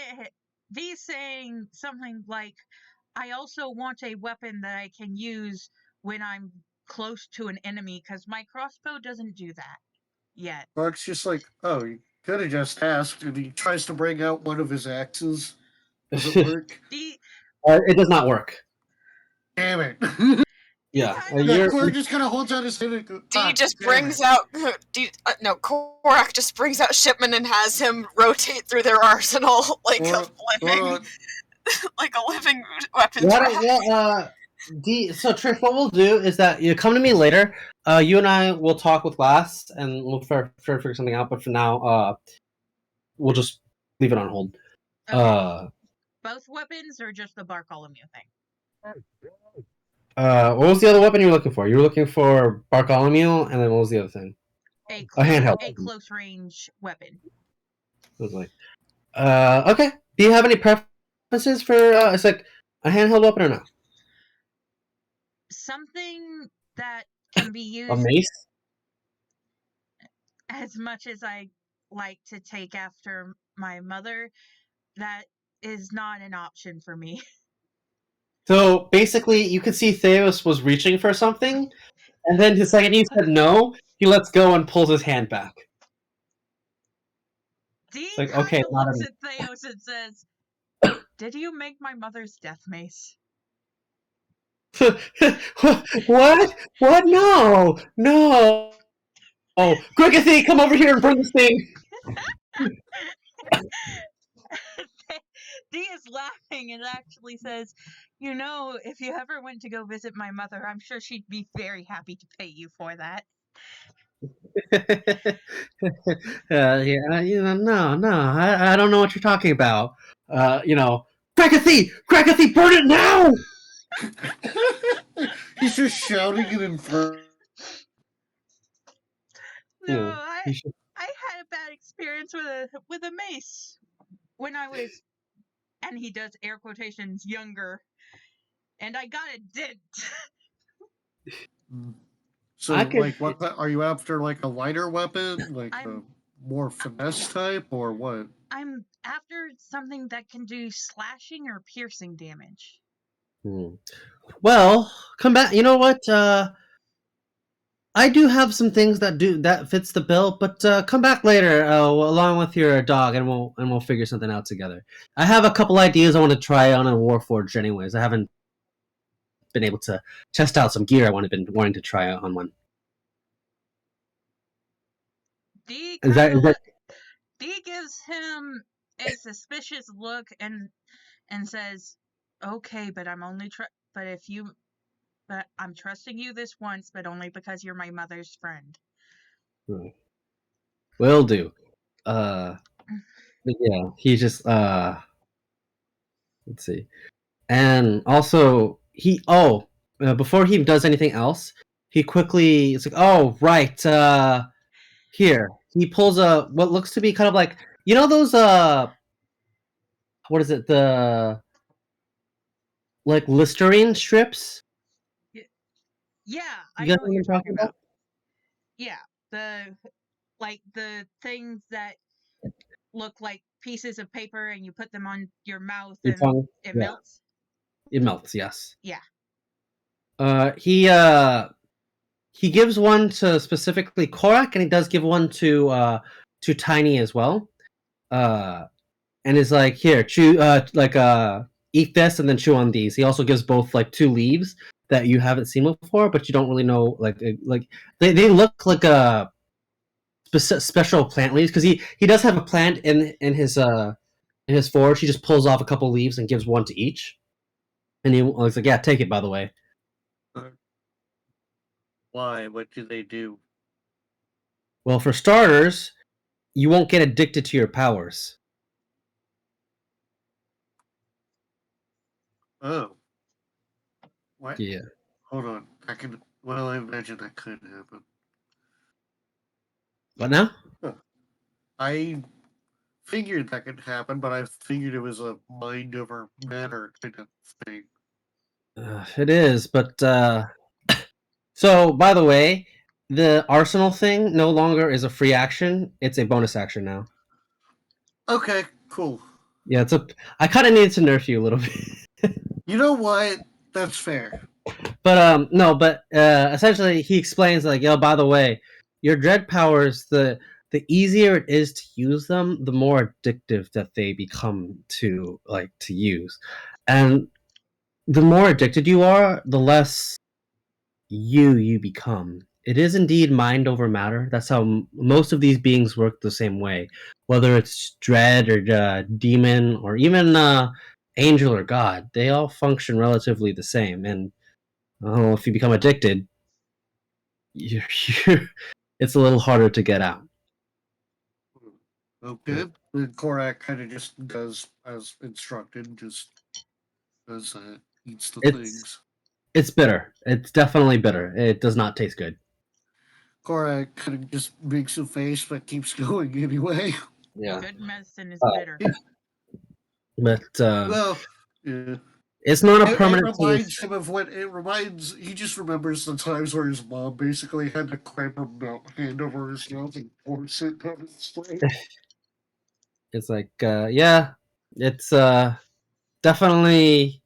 saying something like, I also want a weapon that I can use when I'm close to an enemy, because my crossbow doesn't do that yet. Korak's just like, oh, you could have just asked, and he tries to bring out one of his axes. Does it work? It does not work. Damn it. Yeah. Korak just kind of holds out his hand and goes, Dee just brings out... Korak just brings out Shipman and has him rotate through their arsenal like a living weapons rack. So Trish, what we'll do is that you come to me later. You and I will talk with Glass and we'll try to figure something out. But for now, we'll just leave it on hold. Okay. Both weapons or just the Bartholomew thing? What was the other weapon you were looking for? You were looking for Bartholomew, and then what was the other thing? A handheld. A close range weapon. Okay. Do you have any preferences for it's like a handheld weapon or not? Something that can be used. A mace? As much as I like to take after my mother, that is not an option for me. So basically, you could see Theos was reaching for something, and then the second he said no, he lets go and pulls his hand back. Dee like, okay, looks at Theos and says, "Did you make my mother's death mace?" What? What? No! No! Oh, Grigathy, come over here and bring this thing! Dee is laughing and actually says, "You know, if you ever went to go visit my mother, I'm sure she'd be very happy to pay you for that." Yeah, no, I don't know what you're talking about. Krakathy, burn it now! He's just shouting it in front. No, Yeah, I you should- had a bad experience with a mace when I was, and he does air quotations, younger, and I got a dent. So, I could- what are you after? Like a lighter weapon, like a I'm- more finesse type, or what? I'm after something that can do slashing or piercing damage. Well, come back. You know what? I do have some things that fits the bill, but come back later along with your dog, and we'll figure something out together. I have a couple ideas I want to try on a Warforged, anyways. I haven't been able to test out some gear I been wanting to try on one. Dee Is that Dee gives him a suspicious look and says, "Okay, but but I'm trusting you this once, but only because you're my mother's friend." will do? But yeah, he just let's see, and also before he does anything else, he quickly it's like, oh right, here he pulls what looks to be kind of like those what is it, the like Listerine strips? Yeah, I You know guys what you're talking about. about? Yeah, the things that look like pieces of paper and you put them on your mouth Your and tongue? it Yeah. melts. It melts, yes. Yeah. He gives one to specifically Korak, and he does give one to Tiny as well. And is like, here, chew, eat this and then chew on these. He also gives both like 2 leaves that you haven't seen before, but you don't really know they look like a special plant leaves, because he does have a plant in his forge. He just pulls off a couple leaves and gives one to each, and he was like, yeah, take it, by the way. Why? What do they do? Well, for starters, you won't get addicted to your powers. Oh. What? Yeah. Hold on. I imagine that could happen. What now? I figured that could happen, but I figured it was a mind over matter kind of thing. It is, but so by the way, the arsenal thing no longer is a free action; it's a bonus action now. Okay, cool. Yeah, I kind of needed to nerf you a little bit. You know what? That's fair. But no, but essentially he explains like, yo, by the way, your dread powers, the easier it is to use them, the more addictive that they become to use, and the more addicted you are, the less you become. It is indeed mind over matter. That's how most of these beings work the same way, whether it's dread or demon or even angel or god. They all function relatively the same, and if you become addicted, it's a little harder to get out. Okay. And Korak kind of just does as instructed, just eats the things. It's bitter. It's definitely bitter. It does not taste good. Korak kind of just makes a face but keeps going anyway. Yeah. Good medicine is bitter. But Well, yeah. It's not a It permanent reminds him of he just remembers the times where his mom basically had to clamp her hand over his mouth and force it down his throat. It's like, yeah, it's definitely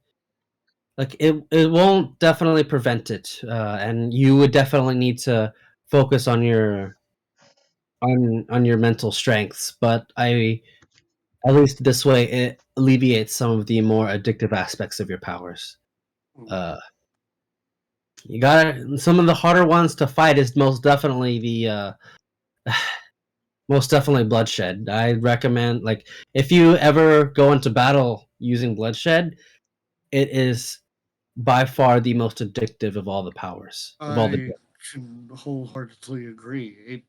like it won't definitely prevent it, and you would definitely need to focus on your mental strengths. But at least this way, it alleviates some of the more addictive aspects of your powers. You got some of the harder ones to fight is most definitely the most definitely bloodshed. I recommend, like, if you ever go into battle using bloodshed, it is by far the most addictive of all the powers. Of all the I can wholeheartedly agree. It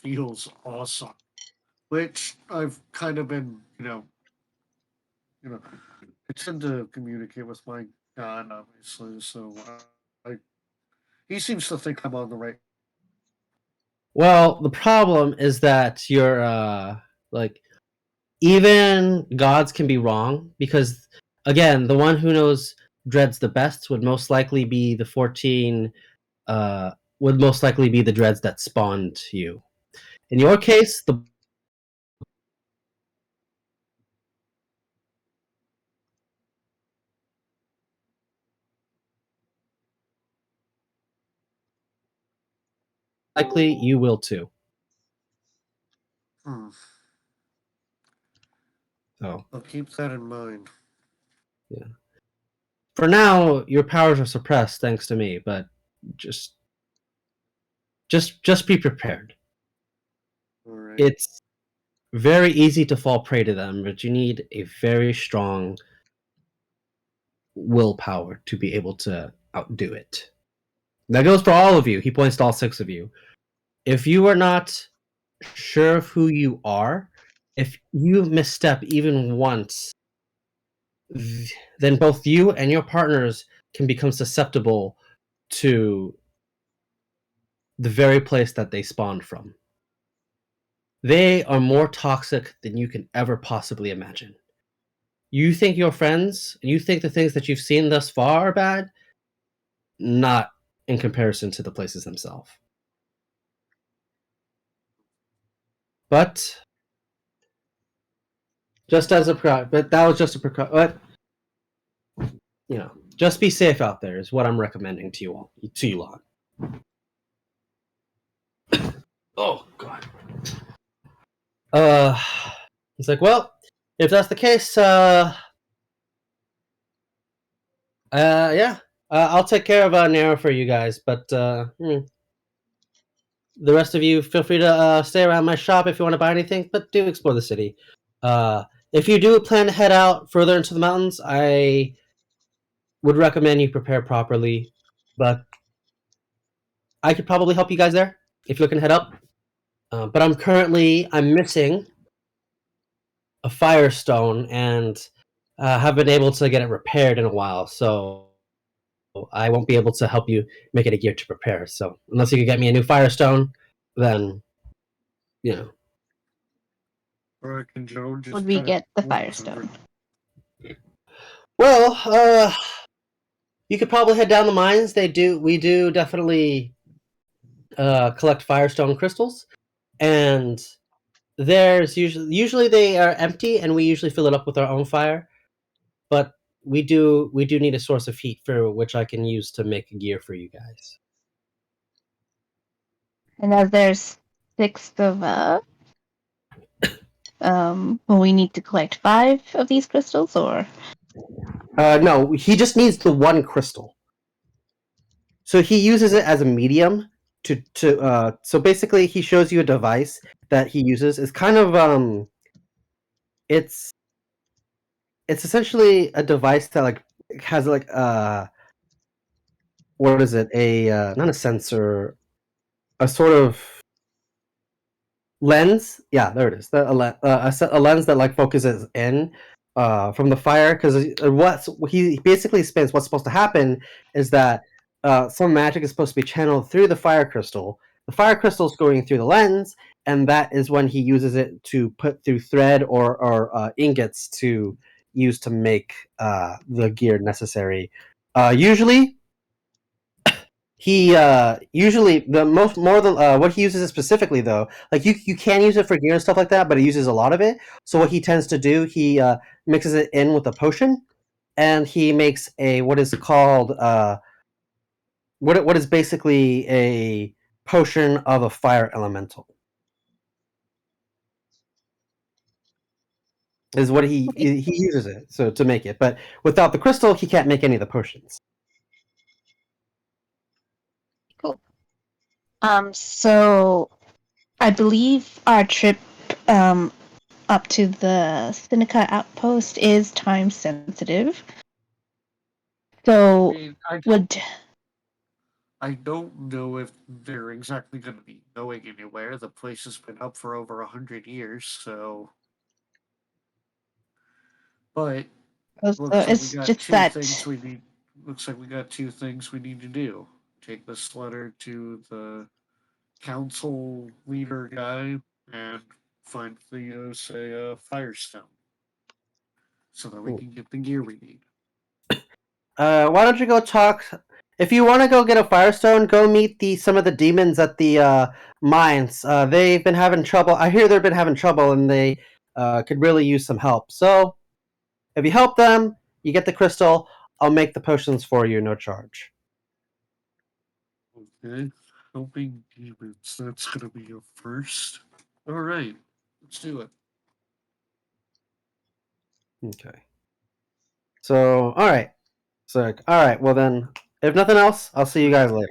feels awesome, which I've kind of been, I tend to communicate with my god, obviously. So he seems to think I'm on the right. Well, the problem is that you're like even gods can be wrong because again, the one who knows dreads the best would most likely be the 14 would most likely be the dreads that spawned you. In your case, the likely you will too. So I'll keep that in mind. yeah. For now, your powers are suppressed thanks to me, but just be prepared. All right. It's very easy to fall prey to them, but you need a very strong willpower to be able to outdo it. That goes for all of you. He points to all 6 of you. If you are not sure of who you are, if you misstep even once, then both you and your partners can become susceptible to the very place that they spawned from. They are more toxic than you can ever possibly imagine. You think your friends, you think the things that you've seen thus far are bad? Not in comparison to the places themselves. But just as a but that was just a precaution. Just be safe out there is what I'm recommending to you all, to you lot. Oh God. He's like, well, if that's the case, yeah, I'll take care of Nero for you guys, but the rest of you feel free to stay around my shop if you want to buy anything, but do explore the city. If you do plan to head out further into the mountains, I would recommend you prepare properly, but I could probably help you guys there if you're looking to head up. But I'm missing a firestone and have been able to get it repaired in a while, so I won't be able to help you make it a gear to prepare. So unless you could get me a new firestone, then Or can Joe just Would we get the firestone? Well, you could probably head down the mines. We do definitely collect firestone crystals, and there's usually they are empty, and we usually fill it up with our own fire. But we do need a source of heat for which I can use to make a gear for you guys. And as there's 6 of us, will we need to collect 5 of these crystals, or? No, he just needs the one crystal. So he uses it as a medium so basically he shows you a device that he uses. It's kind of it's essentially a device that has what is it? Not a sensor, a sort of lens. Yeah, there it is. A lens that focuses in from the fire, because what he basically spins. What's supposed to happen is that some magic is supposed to be channeled through the fire crystal. The fire crystal is going through the lens, and that is when he uses it to put through thread or ingots to use to make the gear necessary. Usually he usually what he uses it specifically though, you can use it for gear and stuff like that, but he uses a lot of it. So what he tends to do, he mixes it in with a potion, and he makes what is called what is basically a potion of a fire elemental. Is what he uses it so to make it, but without the crystal, he can't make any of the potions. Cool. So I believe our trip up to the Seneca outpost is time sensitive. So I don't know if they're exactly going to be going anywhere. The place has been up for over 100 years, so. But it's just that Looks like we got two things we need to do. Take this letter to the council leader guy and find the Firestone, so that we can get the gear we need. Why don't you go talk? If you want to go get a Firestone, go meet some of the demons at the mines. They've been having trouble. I hear they've been having trouble, and they could really use some help. So, if you help them, you get the crystal. I'll make the potions for you, no charge. Okay, helping demons. That's gonna be a first. All right, let's do it. Okay. So, all right. So, all right. Well, then, if nothing else, I'll see you guys later.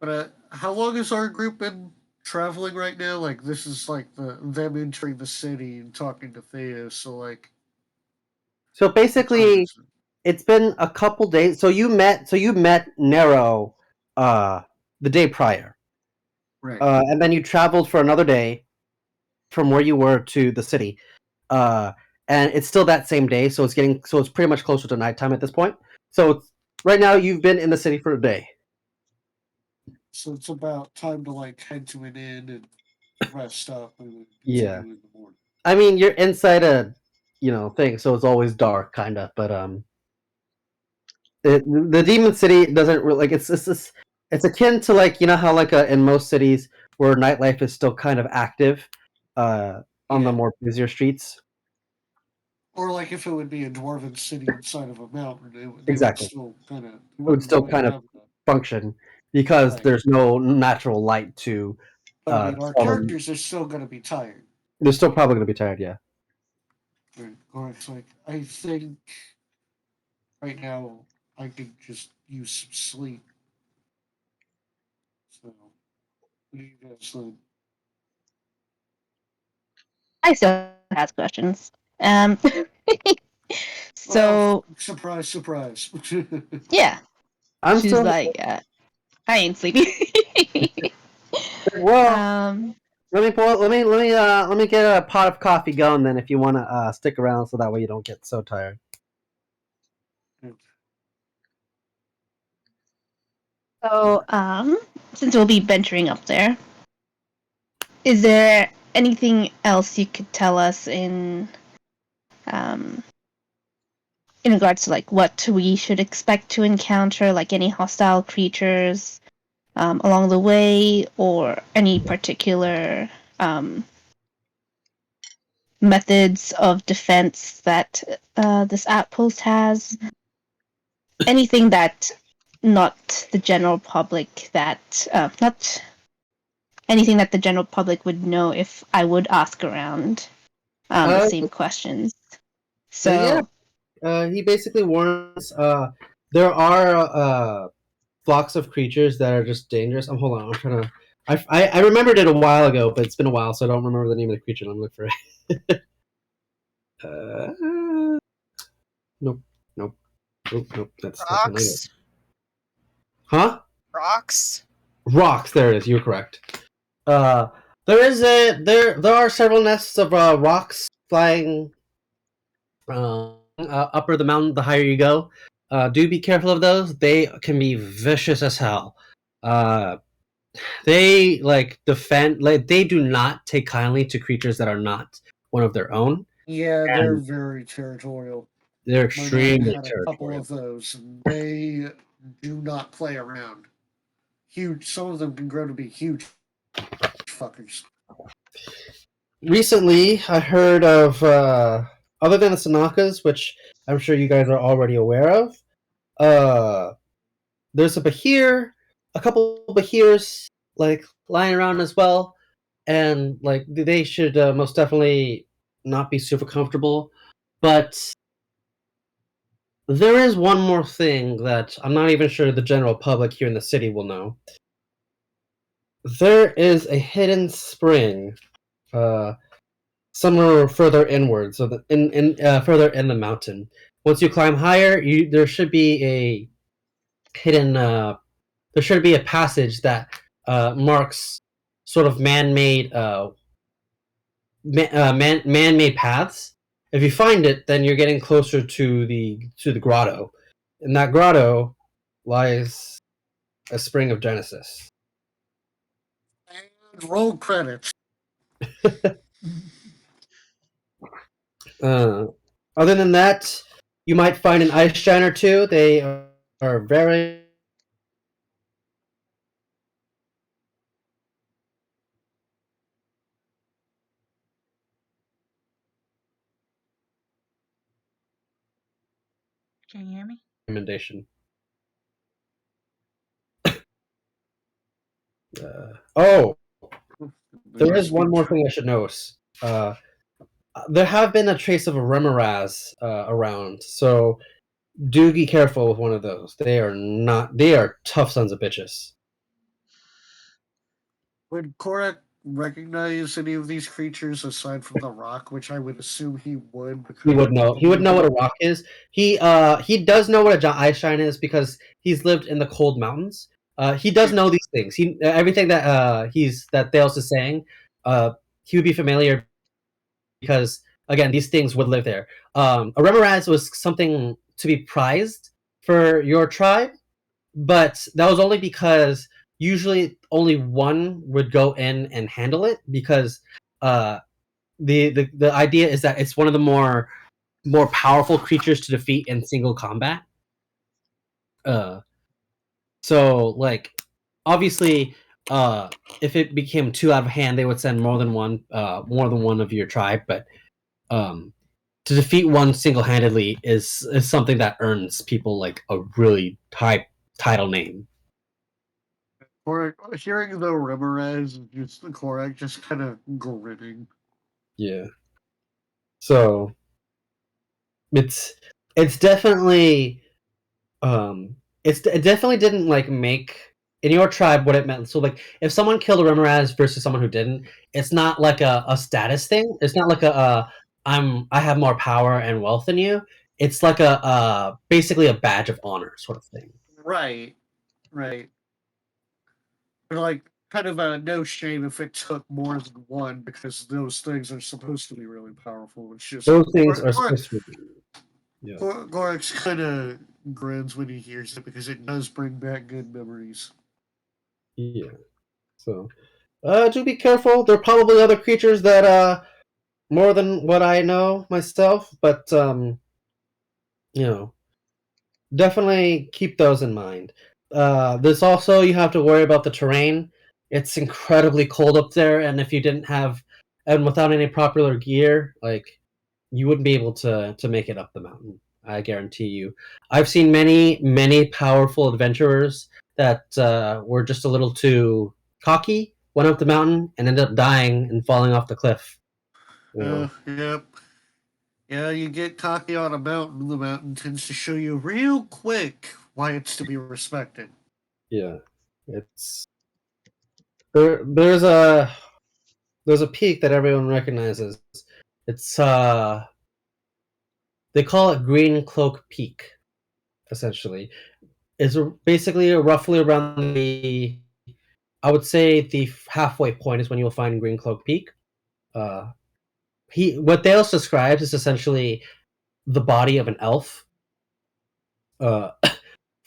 But how long has our group been traveling right now? Like, this is like them entering the city and talking to Theos. So, like. So basically, it's been a couple days. So you met Nero, the day prior, right? And then you traveled for another day from where you were to the city, and it's still that same day. So it's pretty much closer to nighttime at this point. So right now you've been in the city for a day. So it's about time to like head to an inn and rest up and yeah. In the morning. I mean, you're inside a thing, so it's always dark, kind of. But the Demon City doesn't really like it's akin to like how like in most cities where nightlife is still kind of active, on the more busier streets. Or like if it would be a dwarven city inside of a mountain, it would still kind of function because there's no natural light to. But I mean, our characters are still going to be tired. They're still probably going to be tired, yeah. Or it's like I think right now I could just use some sleep. So, what do you guys think? I still have questions. So well, surprise. yeah, she's still like, I ain't sleeping. Well, let me get a pot of coffee going then. If you want to stick around, so that way you don't get so tired. So, since we'll be venturing up there, is there anything else you could tell us in regards to like what we should expect to encounter, like any hostile creatures along the way, or any particular methods of defense that this outpost has? Anything that not the general public not anything that the general public would know if I would ask around the same questions. So yeah, he basically warns there are flocks of creatures that are just dangerous. Hold on, I'm trying to. I remembered it a while ago, but it's been a while, so I don't remember the name of the creature. Let me look for it. Nope. That's rocks. Huh? Rocks. Rocks. There it is. You're correct. There are several nests of rocks flying upper the mountain. The higher you go, do be careful of those. They can be vicious as hell. They defend. They do not take kindly to creatures that are not one of their own. Yeah, they're very territorial. They're extremely territorial. A couple of those. They do not play around. Huge. Some of them can grow to be huge fuckers. Recently, I heard of other than the Sanakas, which I'm sure you guys are already aware of. There's a Bahir, a couple of Bahirs lying around as well, and they should most definitely not be super comfortable. But there is one more thing that I'm not even sure the general public here in the city will know. There is a hidden spring somewhere further inward, so that further in the mountain. Once you climb higher, there should be a hidden. There should be a passage that marks sort of man-made man-made paths. If you find it, then you're getting closer to the grotto. In that grotto lies a spring of Genesis. And roll credits. Other than that, you might find an ice giant or two. They are very. Can you hear me? Recommendation. There is one more thing I should notice. There have been a trace of a Remoraz around, so do be careful with one of those. They are tough sons of bitches. Would Korak recognize any of these creatures aside from the rock, which I would assume he would? He would know. He would know what a rock is. He does know what a ice giant is because he's lived in the cold mountains. He does know these things. Everything that that Thales is saying, he would be familiar because again, these things would live there. A Remoraz was something to be prized for your tribe, but that was only because usually only one would go in and handle it because the idea is that it's one of the more powerful creatures to defeat in single combat. So like obviously if it became too out of hand, they would send more than one of your tribe, but to defeat one single-handedly is something that earns people like a really high title name. Korak, hearing the Remoraz, just Korak just kind of grinning. Yeah. So it's definitely it definitely didn't like make in your tribe what it meant. So like if someone killed a Remoraz versus someone who didn't, it's not like a status thing. It's not like I have more power and wealth than you. It's like a basically a badge of honor sort of thing. Right. But like kind of a no shame if it took more than one because those things are supposed to be really powerful. It's just those things are supposed to be. Yeah. Gorax kind of grins when he hears it because it does bring back good memories. Yeah. So, do be careful. There are probably other creatures that more than what I know myself, but definitely keep those in mind. There's also you have to worry about the terrain. It's incredibly cold up there, and if you didn't have and without any popular gear, like you wouldn't be able to make it up the mountain. I guarantee you. I've seen many powerful adventurers that were just a little too cocky, went up the mountain, and ended up dying and falling off the cliff. Yep. Yeah, you get cocky on a mountain, the mountain tends to show you real quick why it's to be respected. Yeah, it's there's a peak that everyone recognizes. It's they call it Green Cloak Peak, essentially. It's basically roughly around I would say the halfway point is when you'll find Green Cloak Peak. What Thales describes is essentially the body of an elf. For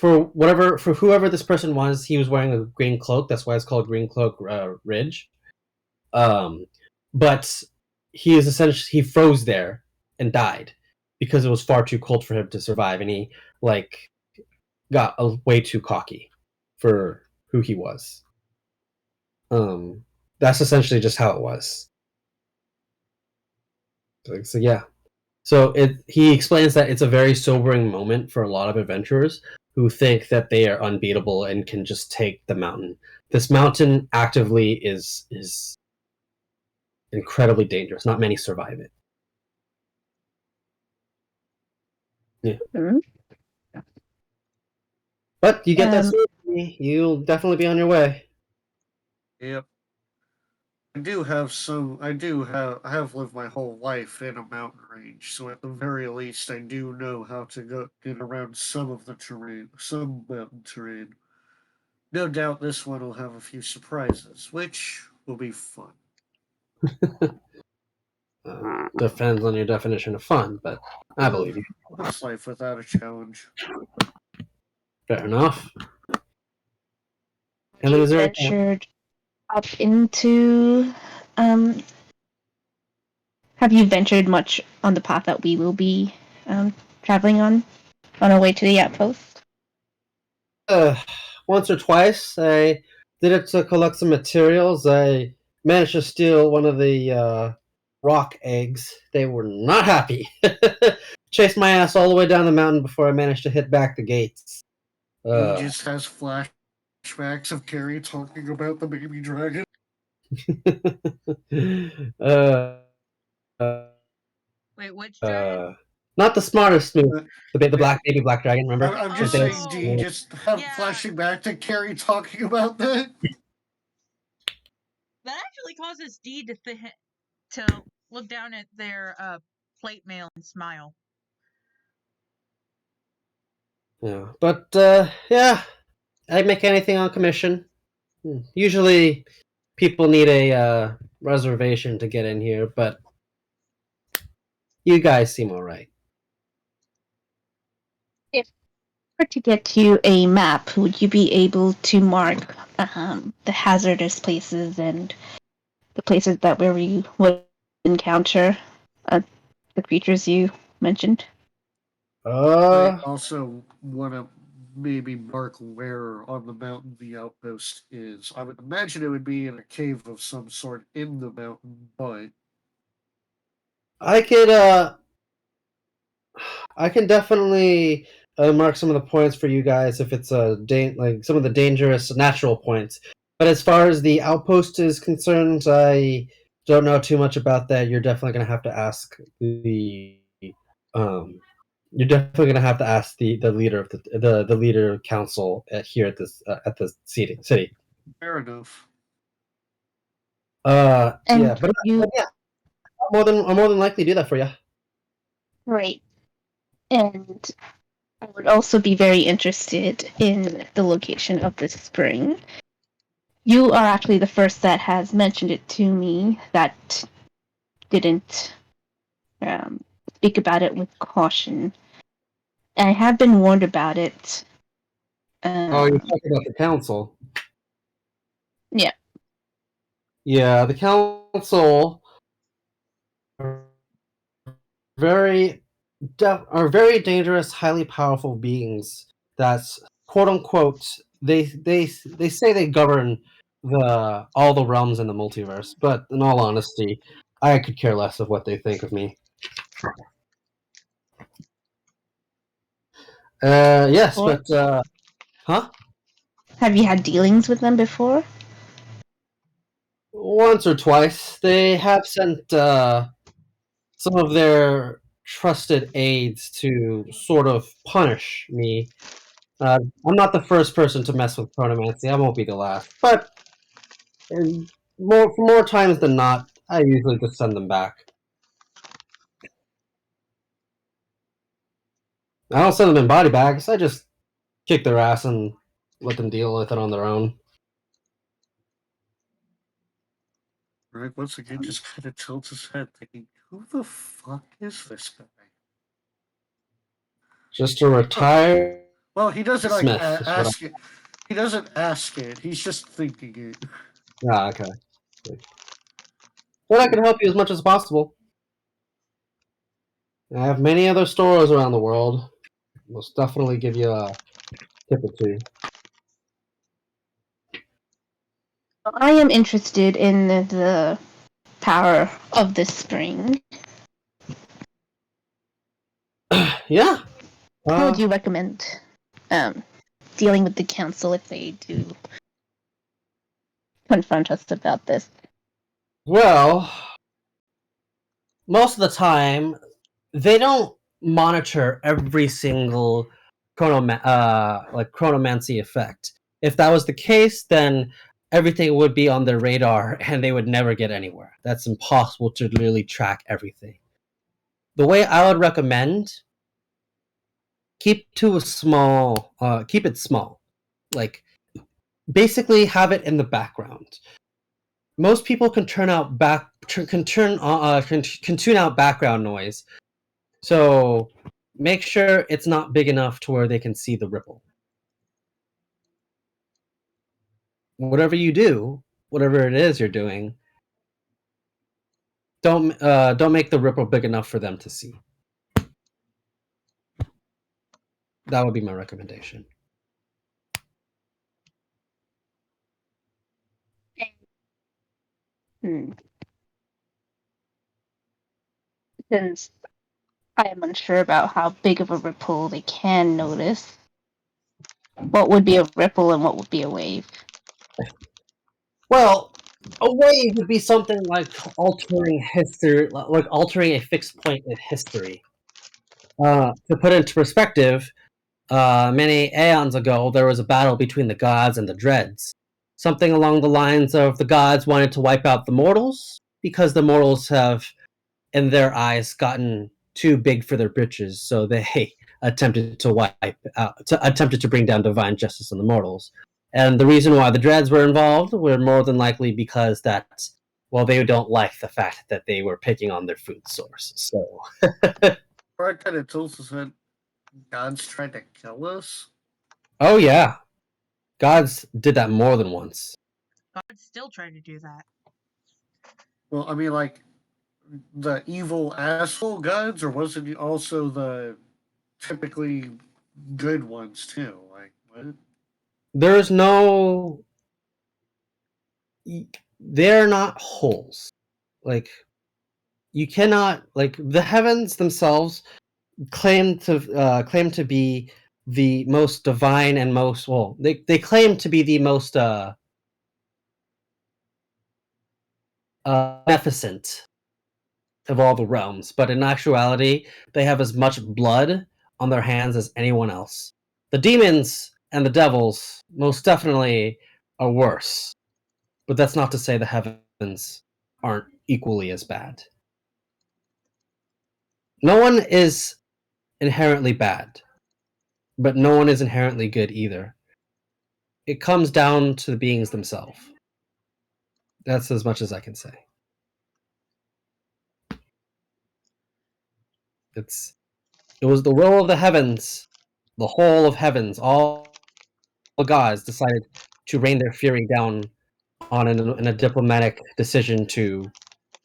whoever this person was, he was wearing a green cloak. That's why it's called Green Cloak Ridge. But he froze there and died because it was far too cold for him to survive, and he like got way too cocky for who he was. That's essentially just how it was. So yeah. So he explains that it's a very sobering moment for a lot of adventurers who think that they are unbeatable and can just take the mountain. This mountain actively is incredibly dangerous. Not many survive it. Yeah. Mm-hmm. But you get that sword, you'll definitely be on your way. Yep. I have lived my whole life in a mountain range, so at the very least, I do know how to get around some of the terrain, some mountain terrain. No doubt this one will have a few surprises, which will be fun. Depends on your definition of fun, but I believe you. What's life without a challenge? Fair enough. And then is there ventured up into have you ventured much on the path that we will be traveling on our way to the outpost? Once or twice I did it to collect some materials. I managed to steal one of the rock eggs. They were not happy. Chased my ass all the way down the mountain before I managed to hit back the gates. He just has flashbacks of Carrie talking about the baby dragon. Wait, which dragon? Not the smartest move. The black baby black dragon. Remember? I'm just saying, do you just have flashing back to Carrie talking about that? That actually causes Dee to look down at their plate mail and smile. Yeah, but yeah, I'd make anything on commission. Usually, people need a reservation to get in here, but you guys seem alright. If we were to get you a map, would you be able to mark the hazardous places and the places that where we would encounter the creatures you mentioned? I also want to maybe mark where on the mountain the outpost is. I would imagine it would be in a cave of some sort in the mountain, but I can definitely mark some of the points for you guys if it's like some of the dangerous natural points. But as far as the outpost is concerned, I don't know too much about that. You're definitely going to have to ask the You're definitely going to have to ask the leader of the leader of council here at the city. fair enough. Yeah, but yeah, I'll more than likely do that for you. Right. And I would also be very interested in the location of this spring. You are actually the first that has mentioned it to me that didn't speak about it with caution. I have been warned about it. Oh, you're talking about the council? Yeah. Yeah, the council are very dangerous, highly powerful beings. That's quote unquote. They say they govern all the realms in the multiverse, but in all honesty, I could care less of what they think of me. Yes, but huh? Have you had dealings with them before? Once or twice. They have sent some of their trusted aides to sort of punish me. I'm not the first person to mess with chronomancy. I won't be the last. But more times than not, I usually just send them back. I don't send them in body bags. I just kick their ass and let them deal with it on their own. Right, once again, just kind of tilts his head, thinking, "Who the fuck is this guy?" Just a retired. Well, he doesn't Smith, ask it. He doesn't ask it. He's just thinking it. Ah, okay. But I can help you as much as possible. I have many other stores around the world. Most definitely give you a tip or two. I am interested in the power of this spring. Yeah. How would you recommend dealing with the council if they do confront us about this? Well, most of the time, they don't monitor every single chronomancy effect. If that was the case, then everything would be on their radar and they would never get anywhere. That's impossible to really track everything. The way I would recommend, keep it small. Like, basically have it in the background. Most people can tune out background noise. So make sure it's not big enough to where they can see the ripple. Whatever you do, whatever it is you're doing, don't make the ripple big enough for them to see. That would be my recommendation. Since I am unsure about how big of a ripple they can notice, what would be a ripple and what would be a wave? Well, a wave would be something like altering history, like altering a fixed point in history. To put it into perspective, many aeons ago, there was a battle between the gods and the dreads. Something along the lines of the gods wanted to wipe out the mortals because the mortals have, in their eyes, gotten too big for their britches, so they attempted to bring down divine justice on the mortals. And the reason why the dreads were involved were more than likely because that, well, they don't like the fact that they were picking on their food source. So, Right, that it's also said God's trying to kill us. oh yeah, gods did that more than once. God's still trying to do that. Well, I mean, like the evil asshole gods, or was it also the typically good ones too? Like what? There's no, they're not holes. Like, you cannot, like, the heavens themselves claim to be the most divine and most, well, they claim to be the most beneficent of all the realms, but in actuality they have as much blood on their hands as anyone else. The demons and the devils most definitely are worse, but that's not to say the heavens aren't equally as bad. No one is inherently bad, but no one is inherently good either. It comes down to the beings themselves. That's as much as I can say. It was the will of the heavens, the whole of heavens, all the gods decided to rain their fury down on in a diplomatic decision to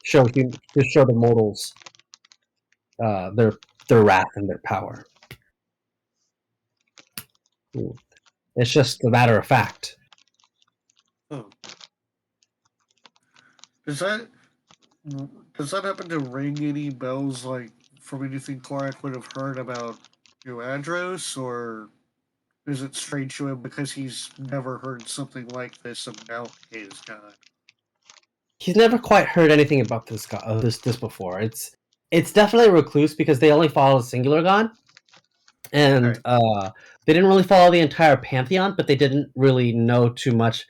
show the mortals their wrath and their power. It's just a matter of fact. Oh, does that happen to ring any bells, like from anything Korak would have heard about Adros, or is it strange to him because he's never heard something like this about his god? He's never quite heard anything about this god, this before. It's definitely a recluse because they only follow the singular god, and Okay. they didn't really follow the entire pantheon, but they didn't really know too much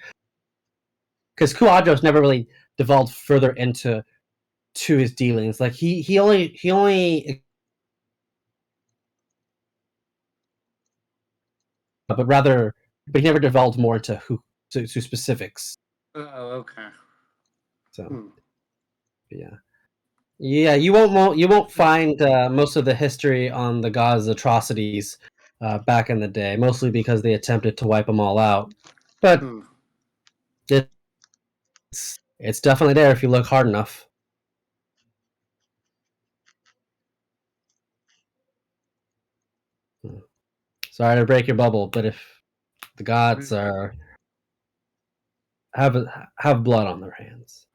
because Kuadros never really devolved further into his dealings. Like he only but he never devolved more into to specifics. Oh, okay. So yeah, you won't find most of the history on the gods' atrocities back in the day, mostly because they attempted to wipe them all out. But it's definitely there if you look hard enough. Sorry to break your bubble, but if the gods have blood on their hands.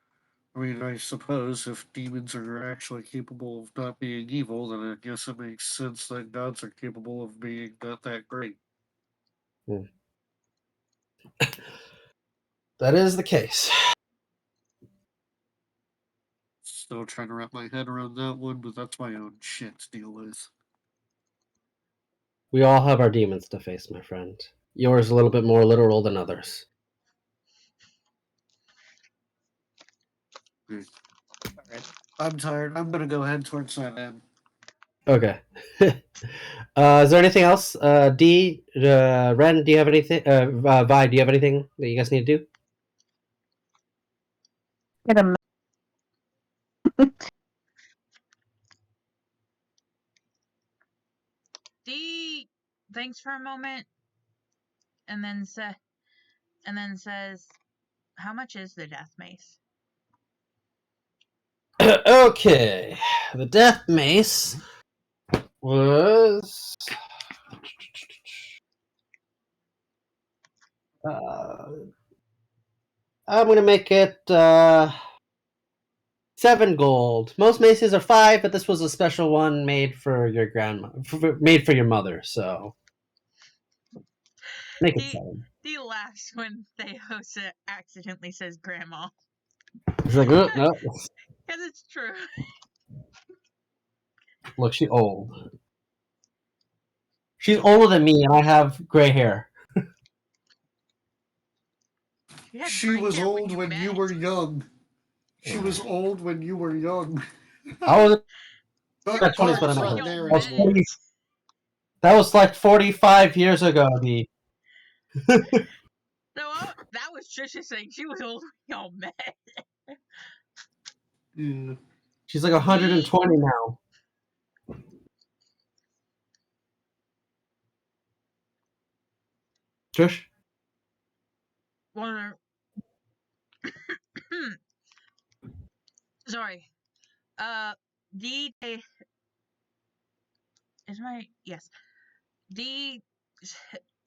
I mean, I suppose if demons are actually capable of not being evil, then I guess it makes sense that gods are capable of being not that great. That is the case. Still trying to wrap my head around that one, but that's my own shit to deal with. We all have our demons to face, my friend. Yours a little bit more literal than others. I'm tired. I'm gonna go head towards that end. Okay. Is there anything else? D, Ren, do you have anything? Vi, do you have anything that you guys need to do? Get a Dee thinks for a moment and then says, "How much is the death mace?" Okay. The death mace was. I'm gonna make it 7 gold. Most maces are 5, but this was a special one made for your grandma, made for your mother. So make it 7. Dee laughs when Theos accidentally says grandma. He's like, oh, no. Because it's true. Look, she's old. She's older than me, and I have gray hair. She was old when you were young. She was old when you were young. I was. That That was like 45 years ago, D. No, that was Trisha saying she was old when y'all met. Yeah. She's like 120 now. Trish? Sorry. D is my yes. D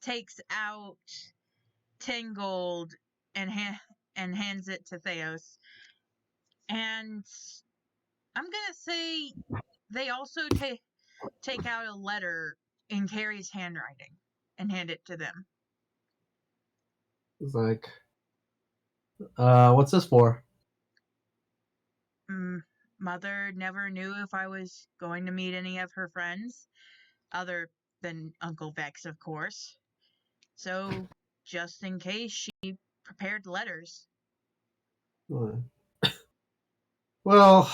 takes out 10 gold and hands it to Theos. And I'm gonna say they also take out a letter in Carrie's handwriting and hand it to them. It's like, what's this for? Mother never knew if I was going to meet any of her friends, other than Uncle Vex, of course. So, just in case, she prepared letters. Well,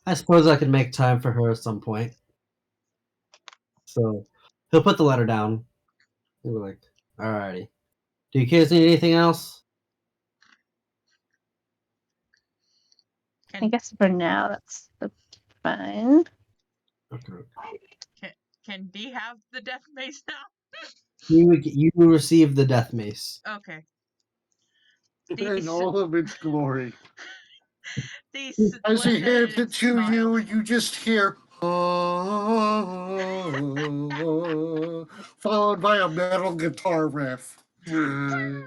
I suppose I could make time for her at some point. So, he'll put the letter down. He'll be like, alrighty. Do you kids need anything else? I guess for now that's fine. Okay. Can D have the death mace now? You receive the death mace. Okay. In all of its glory. As he hands it to you, you just hear, oh, followed by a metal guitar riff. Yeah.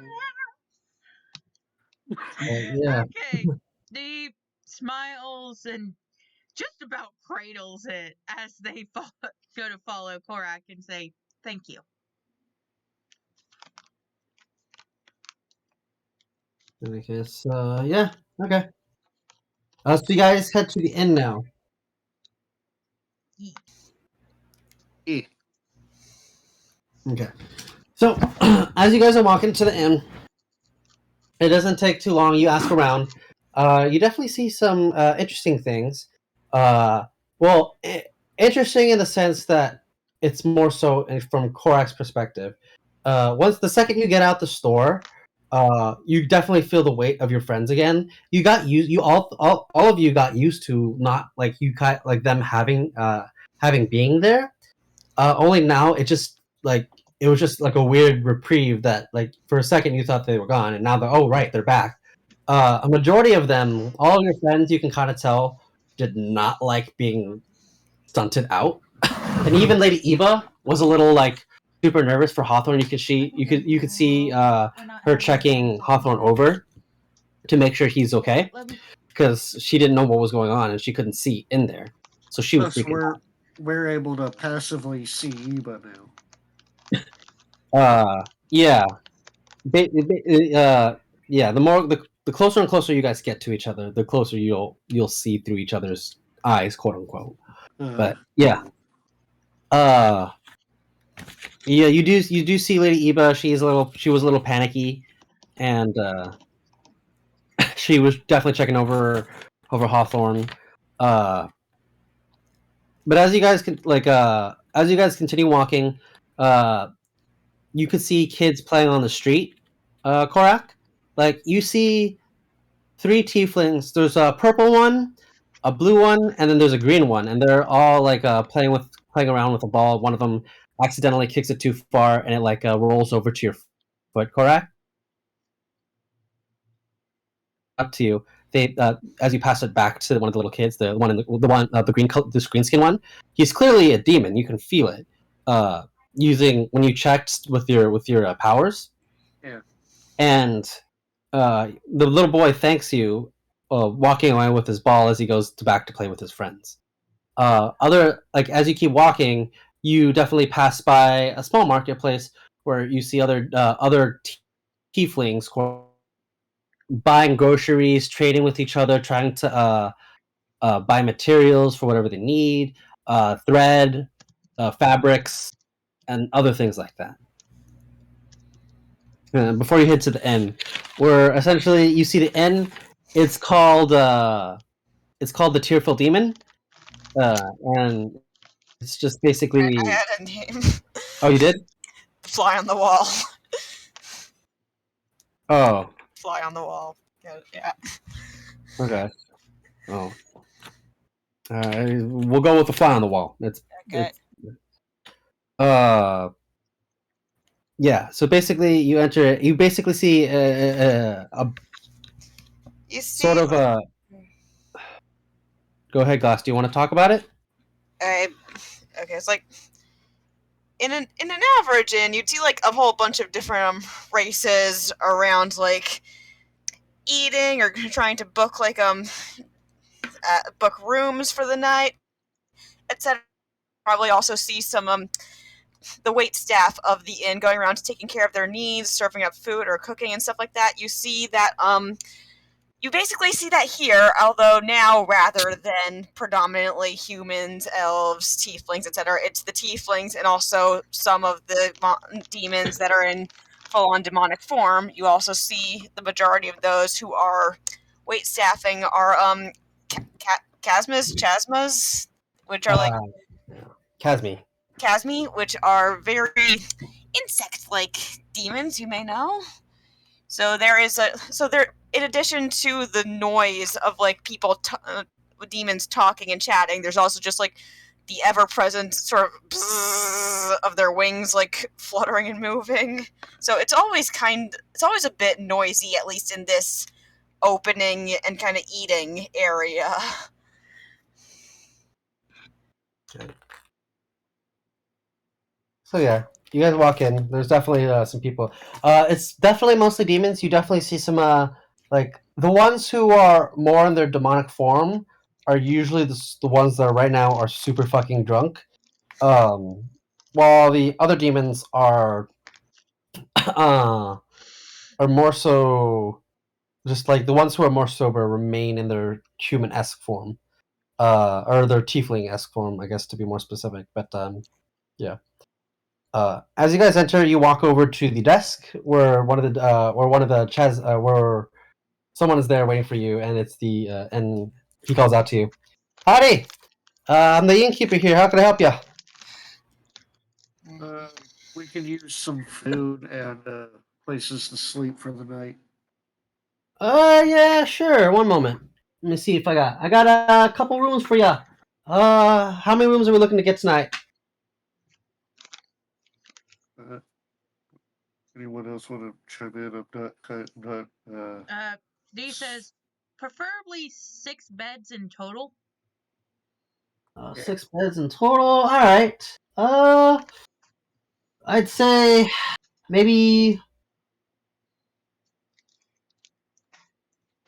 Okay. D smiles and just about cradles it as they go to follow Korak and say, "Thank you." In any case, yeah, okay. So you guys head to the inn now. Yeah. Okay. So, as you guys are walking to the inn, it doesn't take too long. You ask around. You definitely see some interesting things. Interesting in the sense that it's more so from Korak's perspective. Once the second you get out the store, you definitely feel the weight of your friends again. You got used. You all of you got used to not like you like them having being there. Only now it just like it was just like a weird reprieve that like for a second you thought they were gone and now they're back. A majority of them, all of your friends, you can kind of tell did not like being stunted out, and even Lady Eva was a little like super nervous for Hawthorne. You could see her checking Hawthorne over to make sure he's okay because she didn't know what was going on and she couldn't see in there, so she was freaking out. We're able to passively see Eva now. Yeah. Yeah. The closer and closer you guys get to each other, the closer you'll see through each other's eyes, quote unquote. But yeah. Yeah, you do see Lady Eva. She was a little panicky, and she was definitely checking over Hawthorne. But as you guys continue walking, you could see kids playing on the street. Korak, like you see 3 tieflings. There's a purple one, a blue one, and then there's a green one, and they're all like playing around with a ball. One of them accidentally kicks it too far, and it like rolls over to your foot. Korak, up to you. They as you pass it back to one of the little kids, the green skin one. He's clearly a demon. You can feel it. Using when you checked with your powers. Yeah. And the little boy thanks you, walking away with his ball as he goes back to play with his friends. As you keep walking, you definitely pass by a small marketplace where you see other tieflings buying groceries, trading with each other, trying to buy materials for whatever they need, thread, fabrics, and other things like that. Before you head to the inn, where essentially you see the inn, it's called the Tearful Demon, and it's just basically. I had a name. Oh, you did? Fly on the wall. Oh. Fly on the wall. Yeah. Okay. Oh. We'll go with the fly on the wall. Okay. Yeah. So basically, you enter. You basically see a You see, sort of a. Go ahead, Glass. Do you want to talk about it? okay, it's like in an average inn, you'd see like a whole bunch of different races around, like eating or trying to book like book rooms for the night, etc. Probably also see some the wait staff of the inn going around taking care of their needs, serving up food or cooking and stuff like that. You see that you basically see that here, although now rather than predominantly humans, elves, tieflings, etc., it's the tieflings and also some of the demons that are in full-on demonic form. You also see the majority of those who are wait staffing are chasmas, which are like chasmi, which are very insect-like demons. You may know. So there, in addition to the noise of like people, demons talking and chatting, there's also just like the ever-present sort of bzzz of their wings like fluttering and moving. So it's always a bit noisy, at least in this opening and kind of eating area. So yeah, you guys walk in. There's definitely some people. It's definitely mostly demons. You definitely see some like the ones who are more in their demonic form are usually the ones that right now are super fucking drunk. While the other demons are more so just like the ones who are more sober remain in their human-esque form, or their tiefling-esque form, I guess, to be more specific. But yeah. As you guys enter, you walk over to the desk where where someone is there waiting for you, and it's and he calls out to you. Howdy! I'm the innkeeper here. How can I help you? We could use some food and places to sleep for the night. Yeah, sure. One moment. Let me see if I got a couple rooms for you. How many rooms are we looking to get tonight? Anyone else want to chime in? I'm not. D says preferably 6 beds in total. 6 beds in total. All right. I'd say maybe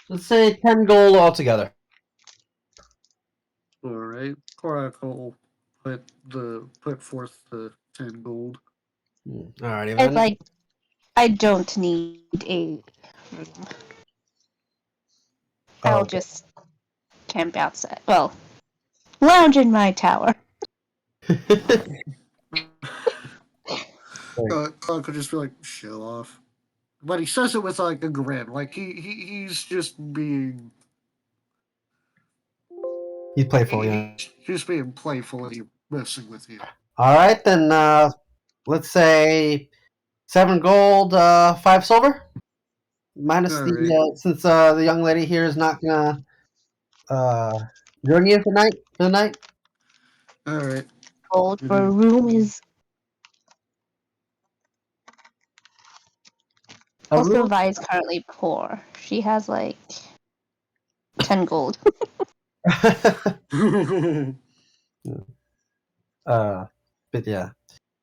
let's say 10 gold altogether. All right. Korak will put forth the 10 gold. All right, It's like I don't need a room. I'll just camp outside. Well, lounge in my tower. Korak could just be like, show off. but he says it with like a grin, like he's just being He's playful, yeah. he's just being playful and he's messing with you. All right, then let's say 7 gold, 5 silver. Minus All the since the young lady here is not gonna join you for the night. All right. Gold for a room is A also room? Vi is currently poor. She has like 10 gold. But yeah.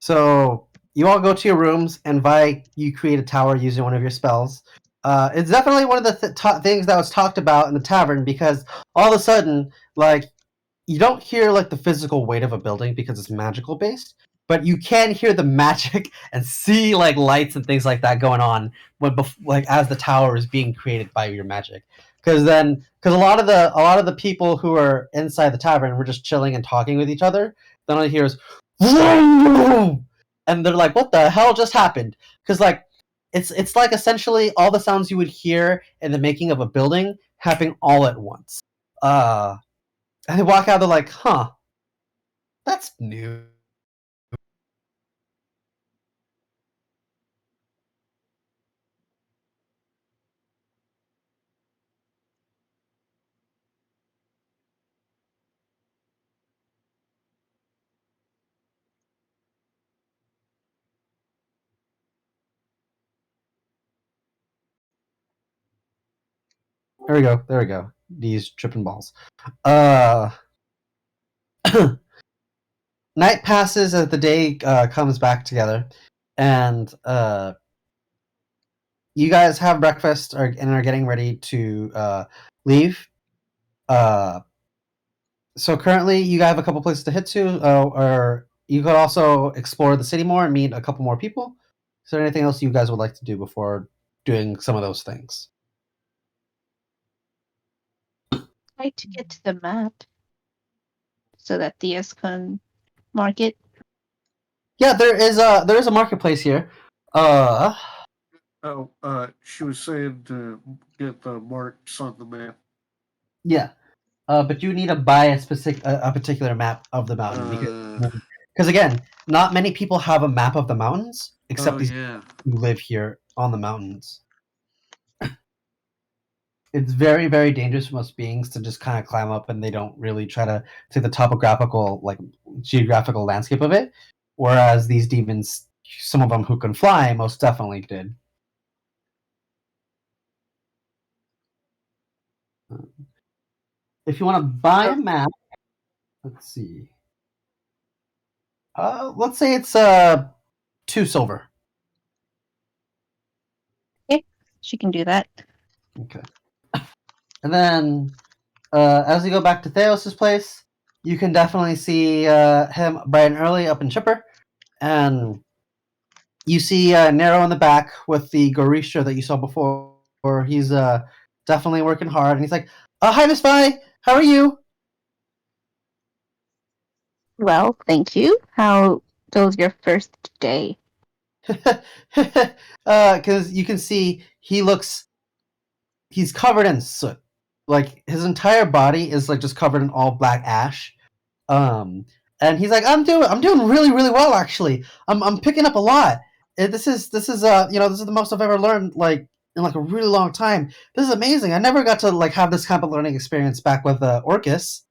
So you all go to your rooms, and Vi, you create a tower using one of your spells. It's definitely one of the things that was talked about in the tavern, because all of a sudden, like, you don't hear like the physical weight of a building because it's magical based, but you can hear the magic and see like lights and things like that going on like as the tower is being created by your magic. Because a lot of the people who are inside the tavern were just chilling and talking with each other. Then all you hear is vroom! And they're like, "What the hell just happened?" Because like it's like essentially all the sounds you would hear in the making of a building happening all at once. And they walk out, they're like, "Huh, that's new." There we go. There we go. These tripping balls. Night passes as the day comes back together, and you guys have breakfast and are getting ready to leave. So currently, you guys have a couple places to hit to, or you could also explore the city more and meet a couple more people. Is there anything else you guys would like to do before doing some of those things? Try to get to the map so that Theus can mark it. Yeah, there is a marketplace here. She was saying to get the marks on the map. Yeah. But you need to buy a particular map of the mountain because again, not many people have a map of the mountains except these yeah. who live here on the mountains. It's very, very dangerous for most beings to just kind of climb up, and they don't really try to take the topographical, like geographical landscape of it. Whereas these demons, some of them who can fly, most definitely did. If you want to buy a map, let's see. Let's say it's 2 silver. She can do that. Okay. And then, as you go back to Theos' place, you can definitely see him bright and early up in Chipper, and you see Nero in the back with the Gorisha that you saw before. He's definitely working hard, and he's like, "Hi, Miss Vi, how are you?" Well, thank you. How goes your first day? Because you can see he's covered in soot. Like his entire body is like just covered in all black ash. And he's like, I'm doing really, really well actually. I'm picking up a lot. This is this is the most I've ever learned like in like a really long time. This is amazing. I never got to like have this kind of learning experience back with Orcus.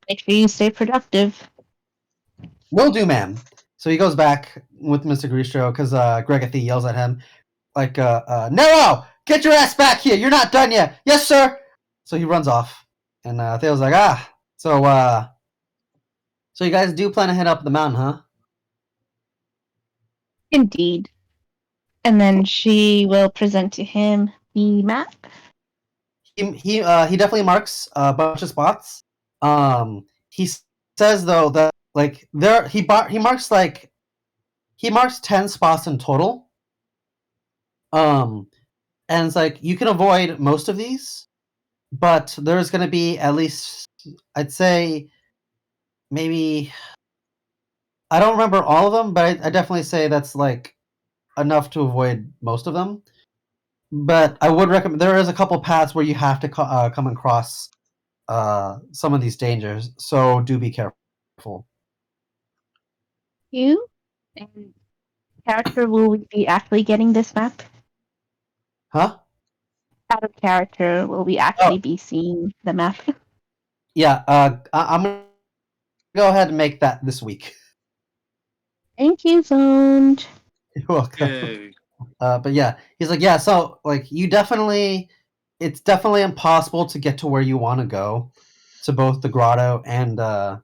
Make sure you stay productive. Will do, ma'am. So he goes back with Mr. Gristro because Gregathy yells at him like, Nero, get your ass back here. You're not done yet. Yes, sir. So he runs off. And Theo's like, so you guys do plan to head up the mountain, huh? Indeed. And then she will present to him the map. He definitely marks a bunch of spots. He says though that like he marks 10 spots in total. And it's like you can avoid most of these, but there's going to be at least, I'd say, maybe, I don't remember all of them, but I definitely say that's like enough to avoid most of them. But I would recommend there is a couple paths where you have to come across some of these dangers, so do be careful. You and character, will we be actually getting this map? Huh? Out of character, will we actually be seeing the map? Yeah, I'm gonna go ahead and make that this week. Thank you, Zoned. You're welcome. Yay. But yeah, he's like, yeah, so like it's definitely impossible to get to where you want to go, to both the grotto and the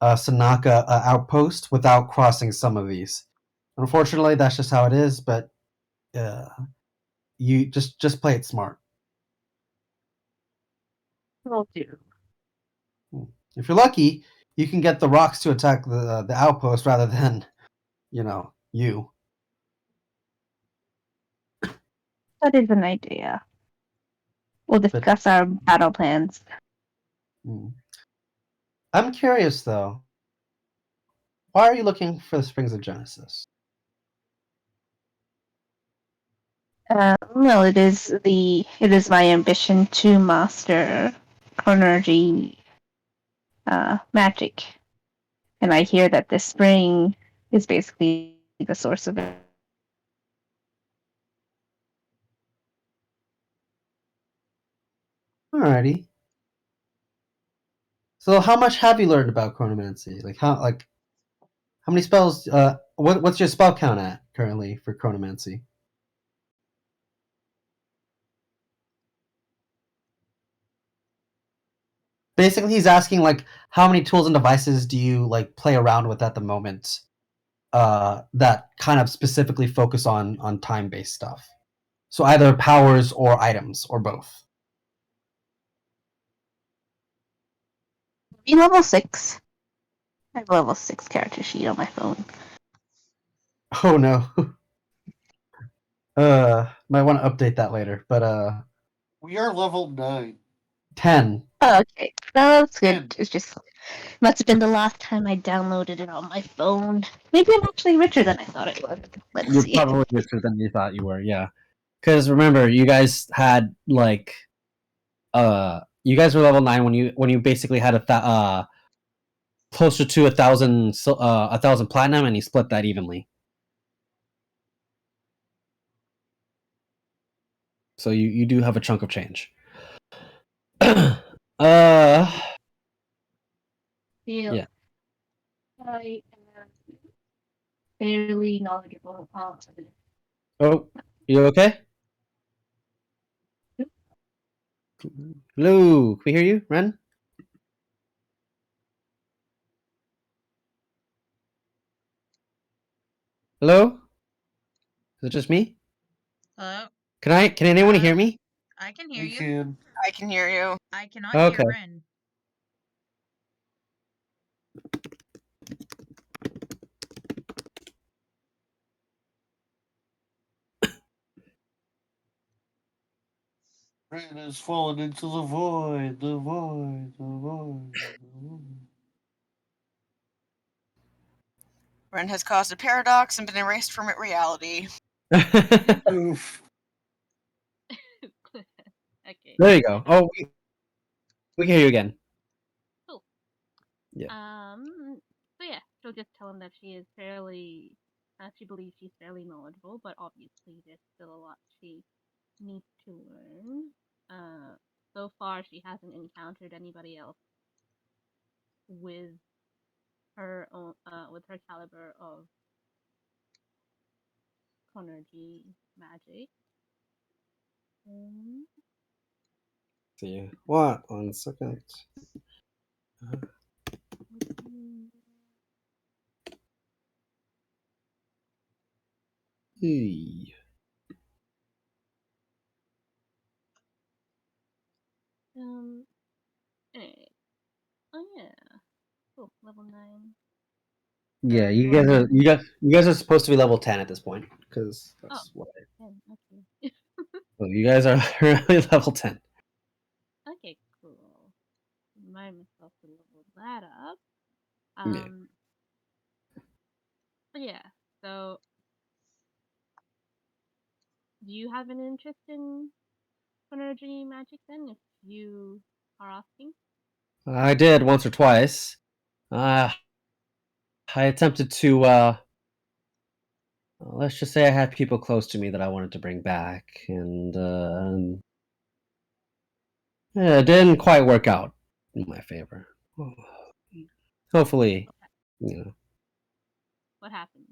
Sanaka outpost without crossing some of these. Unfortunately, that's just how it is. But you just play it smart. Will do. If you're lucky, you can get the rocks to attack the outpost rather than, you. That is an idea. We'll discuss our battle plans. I'm curious though. Why are you looking for the Springs of Genesis? Well, it is my ambition to master Konergy magic, and I hear that this spring is basically the source of it. Alrighty. So how much have you learned about chronomancy? How many spells? What's your spell count at currently for chronomancy? Basically, he's asking how many tools and devices do you play around with at the moment? That kind of specifically focus on time-based stuff. So either powers or items or both. Be level 6. I have a level 6 character sheet on my phone. Oh no. Might want to update that later, but We are level 9. 10. Oh, okay. No, that's good. 10. It's just must have been the last time I downloaded it on my phone. Maybe I'm actually richer than I thought I was. Let's You're see. probably richer than you thought you were, yeah. Because remember, you guys had you guys were level 9 when you basically had closer to 1,000 platinum, and you split that evenly. So you do have a chunk of change. Yeah. I am fairly knowledgeable about it. Oh, you okay? Hello, can we hear you, Ren? Hello? Is it just me? Hello? Can anyone hear me? I can hear We you. can. I can hear you. I cannot Okay. hear Ren. Ren has fallen into the void. The void. The void. The void. Ren has caused a paradox and been erased from reality. Oof. Okay. There you go. Oh, we can hear you again. So yeah, she'll just tell him that she is fairly, she believes she's fairly knowledgeable, but obviously there's still a lot she needs to learn. So far she hasn't encountered anybody else with her own, with her caliber of Konergy magic. See what? 1 second. Hey. Anyway. Oh yeah. Cool. Level 9. Yeah, you guys are supposed to be level 10 at this point because that's what. 10. Okay. So you guys are really level 10. Okay, cool. Remind myself to level that up. Yeah. But yeah, so do you have an interest in energy magic then, if you are asking? I did once or twice. I attempted to. Let's just say I had people close to me that I wanted to bring back, and it didn't quite work out in my favor. Hopefully, you know. What happened?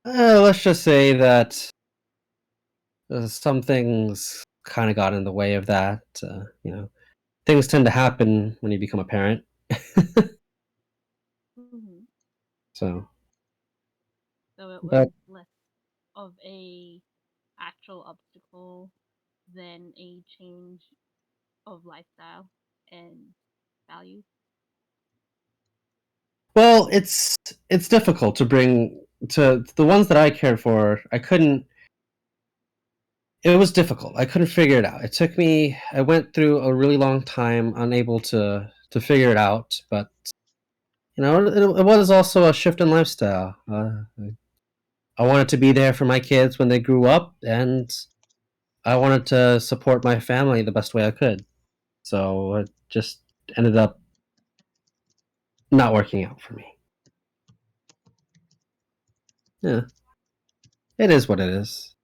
Let's just say that some things kind of got in the way of that. You know, things tend to happen when you become a parent. Hmm. So, So it was but less of a actual obstacle than a change of lifestyle and values. well, it's difficult to bring to the ones that I cared for. I couldn't. It was difficult. I couldn't figure it out. It took me. I went through a really long time unable to figure it out. But you know, it was also a shift in lifestyle. I wanted to be there for my kids when they grew up, and I wanted to support my family the best way I could. So it just ended up not working out for me. Yeah, it is what it is.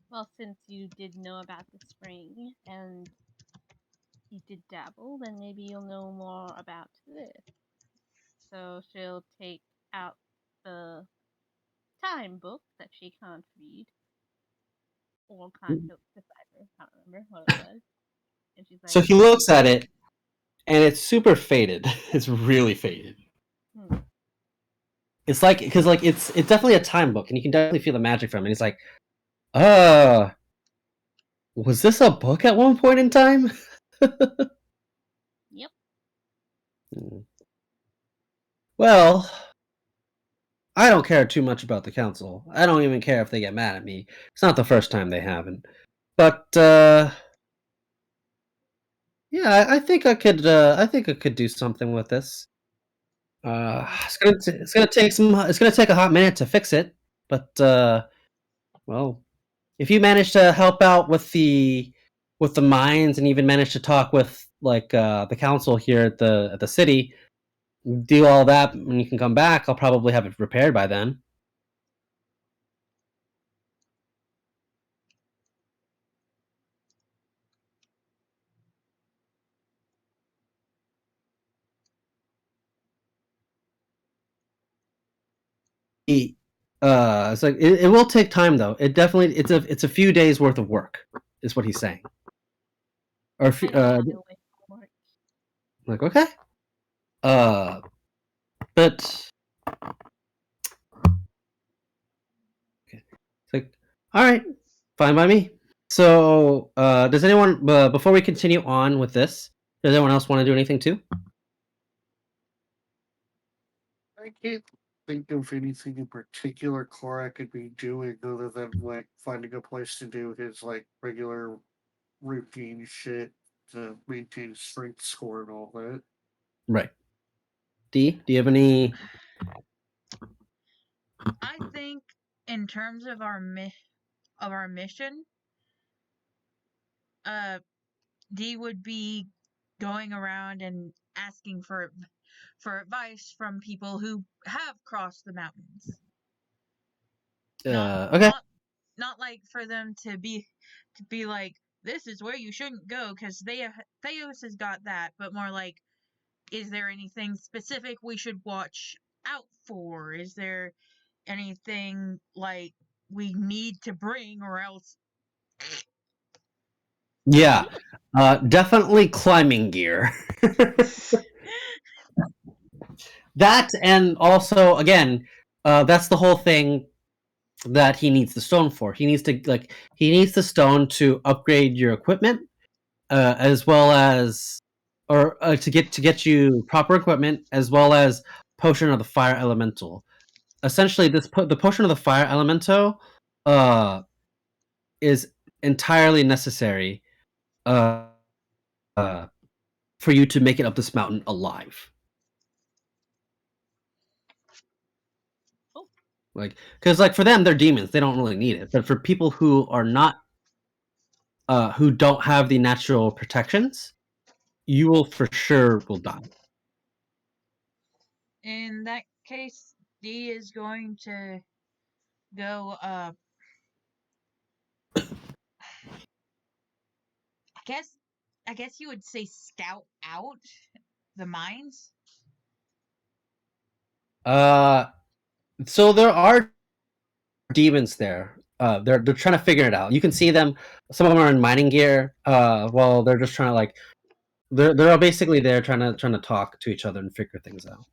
Well, since you did know about the spring and you did dabble, then maybe you'll know more about this. So she'll take out the time book that she can't read or can't decipher. Can't remember what it was. And she's like, So he looks at it, and it's super faded. It's really faded. It's like because like it's definitely a time book, and you can definitely feel the magic from it. He's like, was this a book at one point in time? Yep. Well, I don't care too much about the council. I don't even care if they get mad at me. It's not the first time they haven't. But yeah, I think I could. I think I could do something with this. It's gonna take some. It's gonna take a hot minute to fix it. But well, if you manage to help out with the mines and even manage to talk with like the council here at the city, do all that when you can come back, I'll probably have it repaired by then. It's like it will take time though. It definitely it's a few days worth of work, is what he's saying. Or like okay, but okay. It's like all right, fine by me. So does anyone before we continue on with this, does anyone else want to do anything too? I can't think of anything in particular Korak could be doing other than like finding a place to do his like regular routine shit to maintain his strength score and all that. Right. D, do you have any? I think in terms of our mission, D would be going around and asking for advice from people who have crossed the mountains. Okay. Not like for them to be like, this is where you shouldn't go, because Theos has got that, but more like, is there anything specific we should watch out for? Is there anything like we need to bring, or else? Yeah, definitely climbing gear. That, and also again, that's the whole thing that he needs the stone for. He needs the stone to upgrade your equipment, as well as, or to get you proper equipment, as well as potion of the fire elemental. Essentially, the potion of the fire elemental is entirely necessary for you to make it up this mountain alive. Like, because like for them, they're demons. They don't really need it. But for people who are not, who don't have the natural protections, you will for sure will die. In that case, D is going to go. I guess you would say scout out the mines. So there are demons there. They're trying to figure it out. You can see them. Some of them are in mining gear. Well, they're just trying to like. They're all basically there trying to talk to each other and figure things out.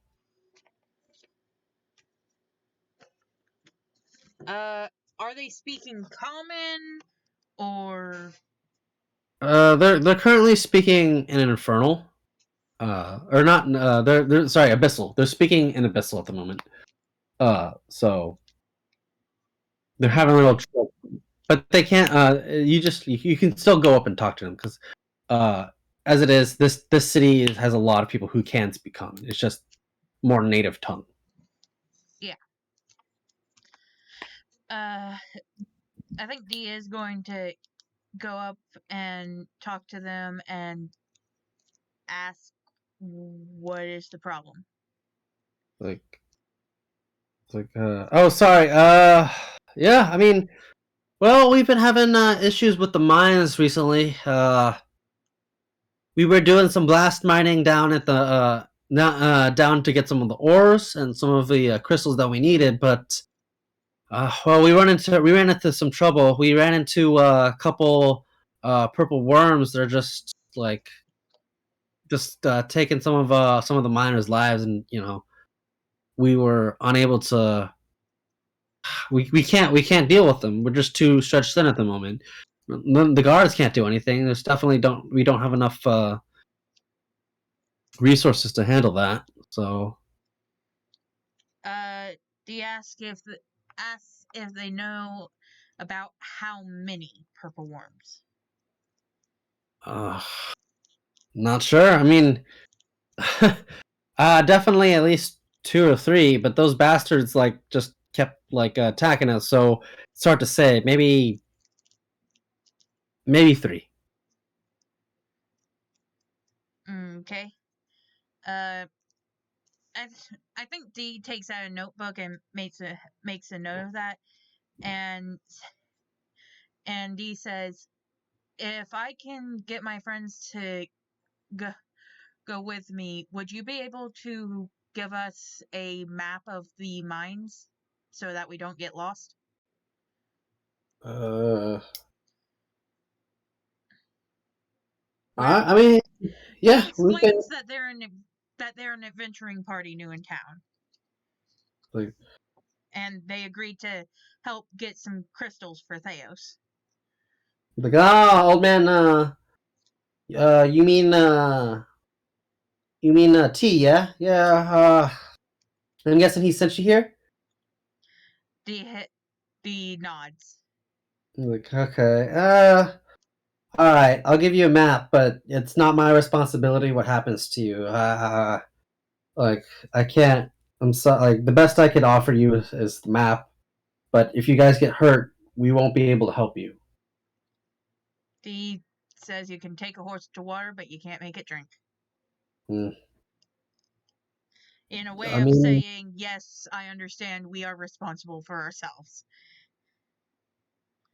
Are they speaking common or? They're currently speaking in an infernal. Or not. They're sorry, abyssal. They're speaking in abyssal at the moment. So they're having a little trouble, but they can't. You can still go up and talk to them because, as it is, this city has a lot of people who can speak common. It's just more native tongue. Yeah. I think D is going to go up and talk to them and ask what is the problem. Oh, sorry. Yeah. I mean, well, we've been having issues with the mines recently. We were doing some blast mining down at the down to get some of the ores and some of the crystals that we needed, but well, we ran into some trouble. We ran into a couple purple worms that are just taking some of the miners' lives, and we were unable to. We can't deal with them. We're just too stretched thin at the moment. The guards can't do anything. We don't have enough resources to handle that. So Do you ask if they know about how many purple worms? not sure. I mean, definitely at least 2 or 3, but those bastards just kept attacking us. So it's hard to say. Maybe 3. Okay. I think D takes out a notebook and makes a note of that, and D says, "If I can get my friends to go with me, would you be able to give us a map of the mines so that we don't get lost?" I mean, yeah, He explains that they're an adventuring party new in town. And they agreed to help get some crystals for Theos. Old man, you mean T, yeah? Yeah, I'm guessing he sent you here? The nods. Okay, alright, I'll give you a map, but it's not my responsibility what happens to you. I can't, I'm sorry, the best I could offer you is the map, but if you guys get hurt, we won't be able to help you. D says you can take a horse to water, but you can't make it drink. In a way of saying, yes, I understand, we are responsible for ourselves.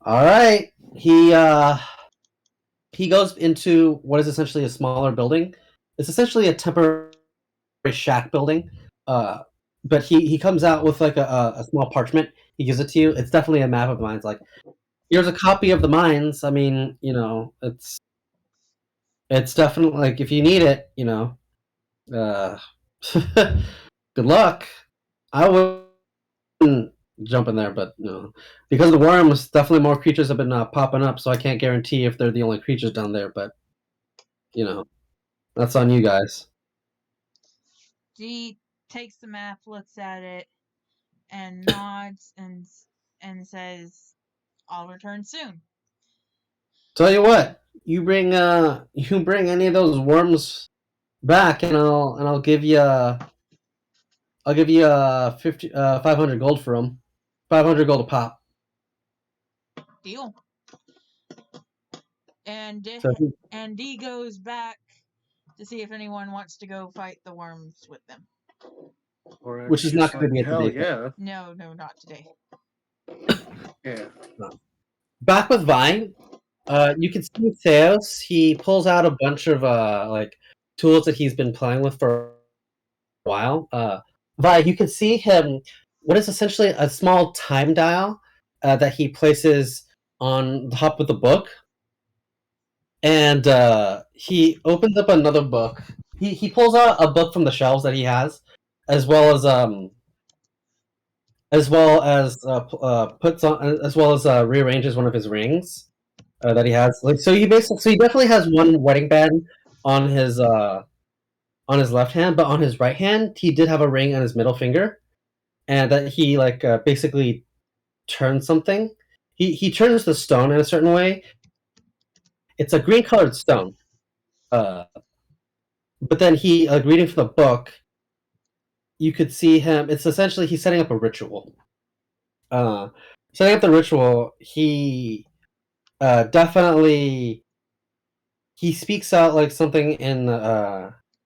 Alright, he goes into what is essentially a smaller building. It's essentially a temporary shack building, but he comes out with a small parchment. He gives it to you. It's definitely a map of the mines. Here's a copy of the mines. I mean, it's definitely if you need it, good luck. I wouldn't jump in there, but because of the worms, definitely more creatures have been popping up. So I can't guarantee if they're the only creatures down there, but that's on you guys. G takes the map, looks at it, and nods and says, "I'll return soon." Tell you what, you bring any of those worms back, and I'll give you 500 gold for them. 500 gold a pop. Deal. And So he- and D goes back to see if anyone wants to go fight the worms with them. Or Which is just not gonna like, be a hell today thing. yeah. No, not today. Yeah. Back with Vine, you can see Theos. He pulls out a bunch of like tools that he's been playing with for a while. Vine, you can see him. What is essentially a small time dial that he places on the top of the book, and he opens up another book. He pulls out a book from the shelves that he has, as well as puts on, as well as rearranges one of his rings that he has. Like, so he definitely has one wedding band on his left hand, but on his right hand he did have a ring on his middle finger, and that he basically turns something. He turns the stone in a certain way. It's a green colored stone, but then he reading from the book. You could see him. It's essentially he's setting up a ritual. Setting up the ritual, he definitely he speaks out like something in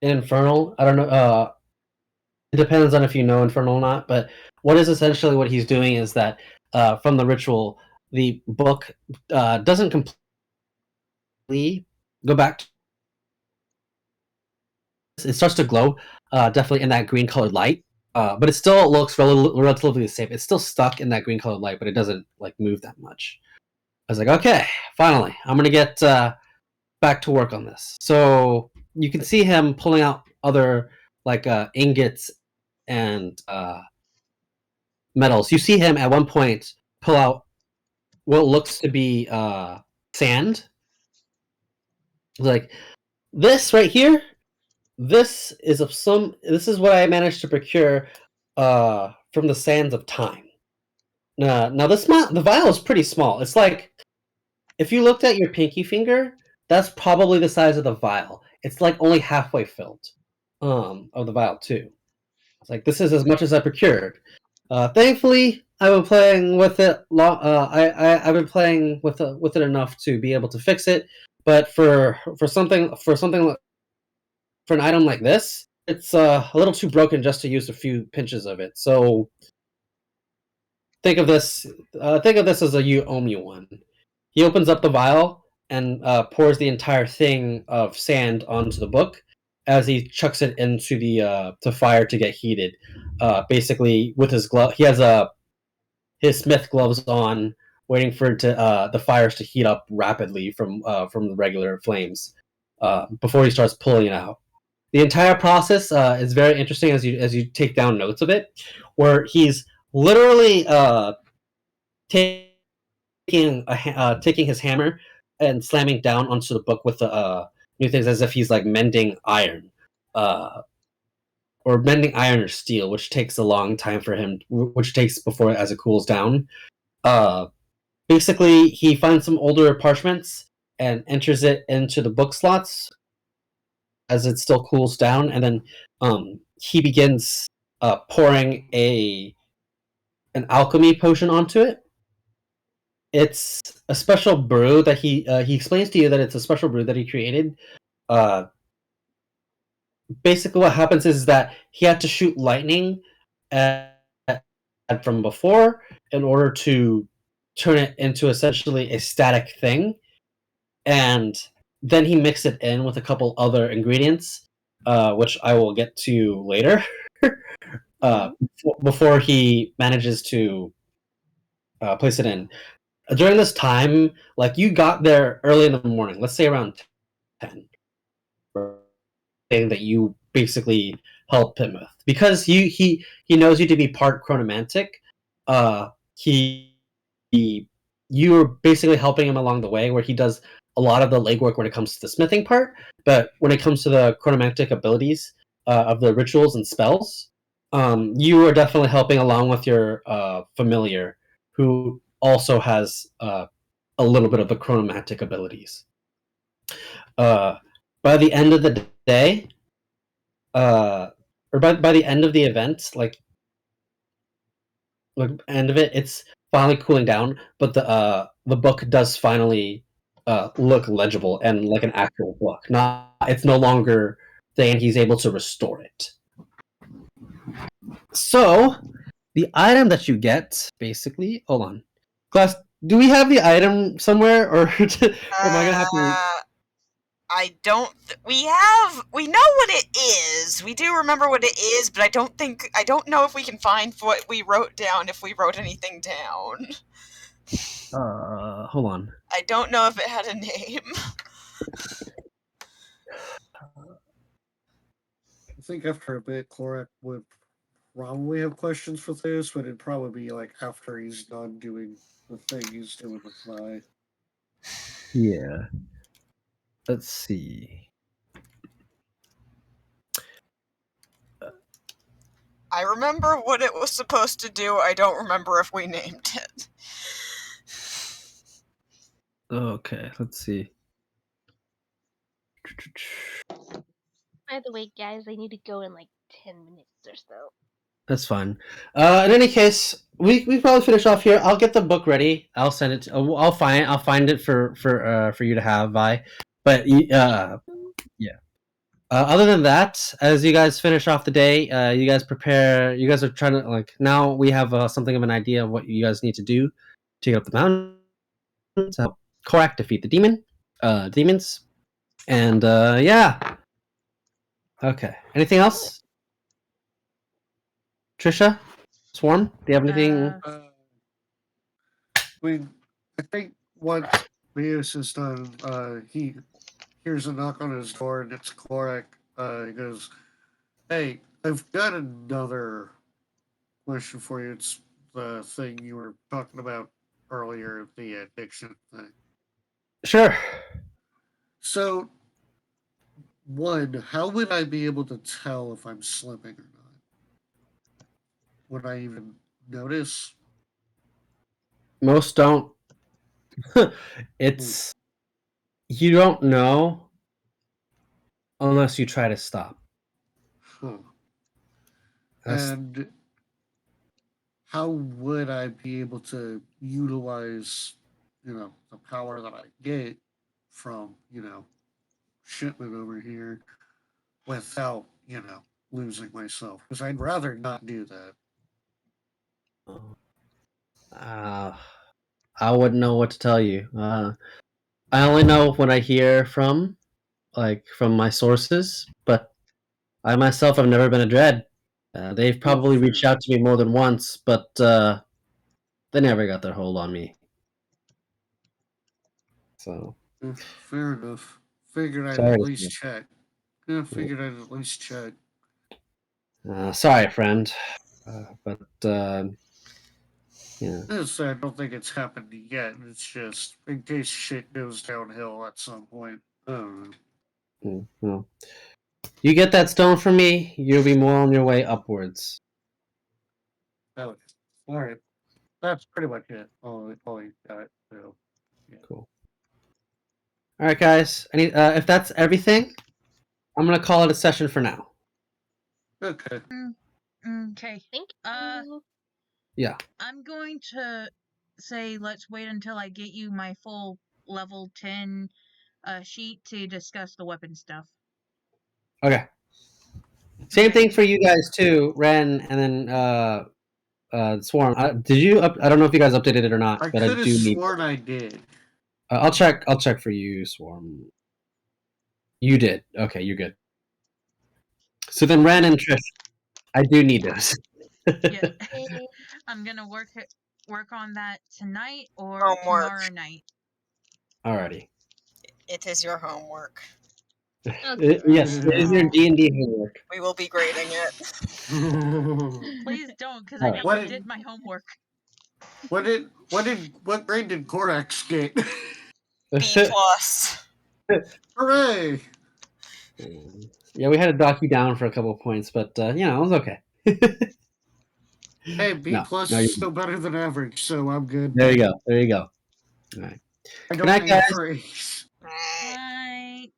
Infernal. I don't know. It depends on if you know Infernal or not. But what he's doing is that from the ritual, the book doesn't completely go back. It starts to glow, definitely in that green colored light. But it still looks relatively the same. It's still stuck in that green colored light, but it doesn't move that much. I was like, okay, finally, I'm gonna get back to work on this. So you can see him pulling out other ingots and metals. You see him at one point pull out what looks to be sand. Like, this right here, this is what I managed to procure from the sands of time. Now the vial is pretty small. It's like, if you looked at your pinky finger, that's probably the size of the vial. It's like only halfway filled of the vial too. It's like, this is as much as I procured. Thankfully, I've been playing with it. I've been playing with it enough to be able to fix it. But for an item like this, it's a little too broken just to use a few pinches of it. So think of this as a you owe me one. He opens up the vial and pours the entire thing of sand onto the book as he chucks it into the fire to get heated. Basically, with his glove, he has his smith gloves on, waiting for the fires to heat up rapidly from the regular flames before he starts pulling it out. The entire process is very interesting as you take down notes of it, where he's literally taking his hammer and slamming down onto the book with the new things, as if he's like mending iron, or mending iron or steel, which takes a long time for him, which takes before as it cools down. Basically, he finds some older parchments and enters it into the book slots as it still cools down, and then he begins pouring an alchemy potion onto it. It's a special brew that he explains to you that it's a special brew that he created. Basically, what happens is that he had to shoot lightning from before in order to turn it into essentially a static thing, and then he mixed it in with a couple other ingredients, which I will get to later. Before he manages to place it in. During this time, like, you got there early in the morning, let's say around 10, thing that you basically help him with, because he knows you to be part chronomantic. You're basically helping him along the way, where he does a lot of the legwork when it comes to the smithing part, but when it comes to the chronomantic abilities of the rituals and spells, you are definitely helping along with your familiar, who also has a little bit of the chronomantic abilities. By the end of the day, or by the end of the event, like, end of it, it's finally cooling down, but the book does finally look legible and like an actual book. Not it's no longer saying he's able to restore it. So the item that you get, basically, hold on, class. Do we have the item somewhere, or, or am I gonna have to? I don't. We know what it is. We do remember what it is, but I don't know if we can find what we wrote down. If we wrote anything down, Hold on. I don't know if it had a name. I think after a bit, Korak would probably have questions for this, but it'd probably be like after he's done doing the thing he's doing with Vi. Yeah. Let's see. I remember what it was supposed to do. I don't remember if we named it. Okay, let's see. By the way, guys, I need to go in like 10 minutes or so. That's fine. In any case, we probably finish off here. I'll get the book ready. I'll send it. I'll find it for you to have, Vi. But yeah. Other than that, as you guys finish off the day, you guys prepare. You guys are trying to like now we have something of an idea of what you guys need to do to get up the mountain. So Korak defeat the demons, and yeah. Okay. Anything else? Trisha, Swarm, do you have anything? I think once Mios is done, he hears a knock on his door, and it's Korak. He goes, "Hey, I've got another question for you. It's the thing you were talking about earlier, the addiction thing. Sure. So, one, how would I be able to tell if I'm slipping or not? Would I even notice? Most don't. It's you don't know unless you try to stop. Huh. That's- And how would I be able to utilize, the power that I get from, shipment over here without, losing myself? Because I'd rather not do that. I wouldn't know what to tell you. I only know what I hear from my sources, but I myself have never been a dread. They've probably reached out to me more than once, but they never got their hold on me. So Fair enough. Figured I'd Sorry at to least hear. check. Yeah, figured I'd at least check. sorry, friend, but yeah. I don't think it's happened yet. It's just in case shit goes downhill at some point. I don't know. Well, you get that stone from me, you'll be more on your way upwards. Okay. All right. That's pretty much it. All you got. So, yeah. Cool. All right, guys. If that's everything, I'm gonna call it a session for now. Okay. Okay. Thank Uh, you. Yeah. I'm going to say let's wait until I get you my full level 10 sheet to discuss the weapon stuff. Okay. Same thing for you guys too, Ren, and then Swarm. Did you? I don't know if you guys updated it or not, I but I could have do need. sworn I did. I'll check for you, Swarm. You did. Okay, you're good. So then, Ren and Trish, I do need those. Yeah. I'm gonna work on that tonight or Homework. tomorrow night. Alrighty. It is your homework. Yes, it is your D&D homework. We will be grading it. Please don't, because I Alright. never What- did my homework. What grade did Korax get? B plus. Hooray! Yeah, we had to dock you down for a couple of points, but it was okay. Hey, B plus no, is still better than average, so I'm good. There you go. All right. I Good don't night, aim guys. for A's. Right.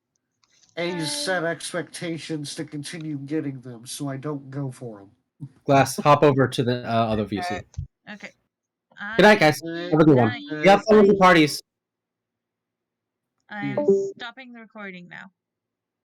A's set expectations to continue getting them, so I don't go for them. Glass, hop over to the other VC. Okay. Good night, guys. Good Have a good one. night. You have fun with your parties. I am stopping the recording now.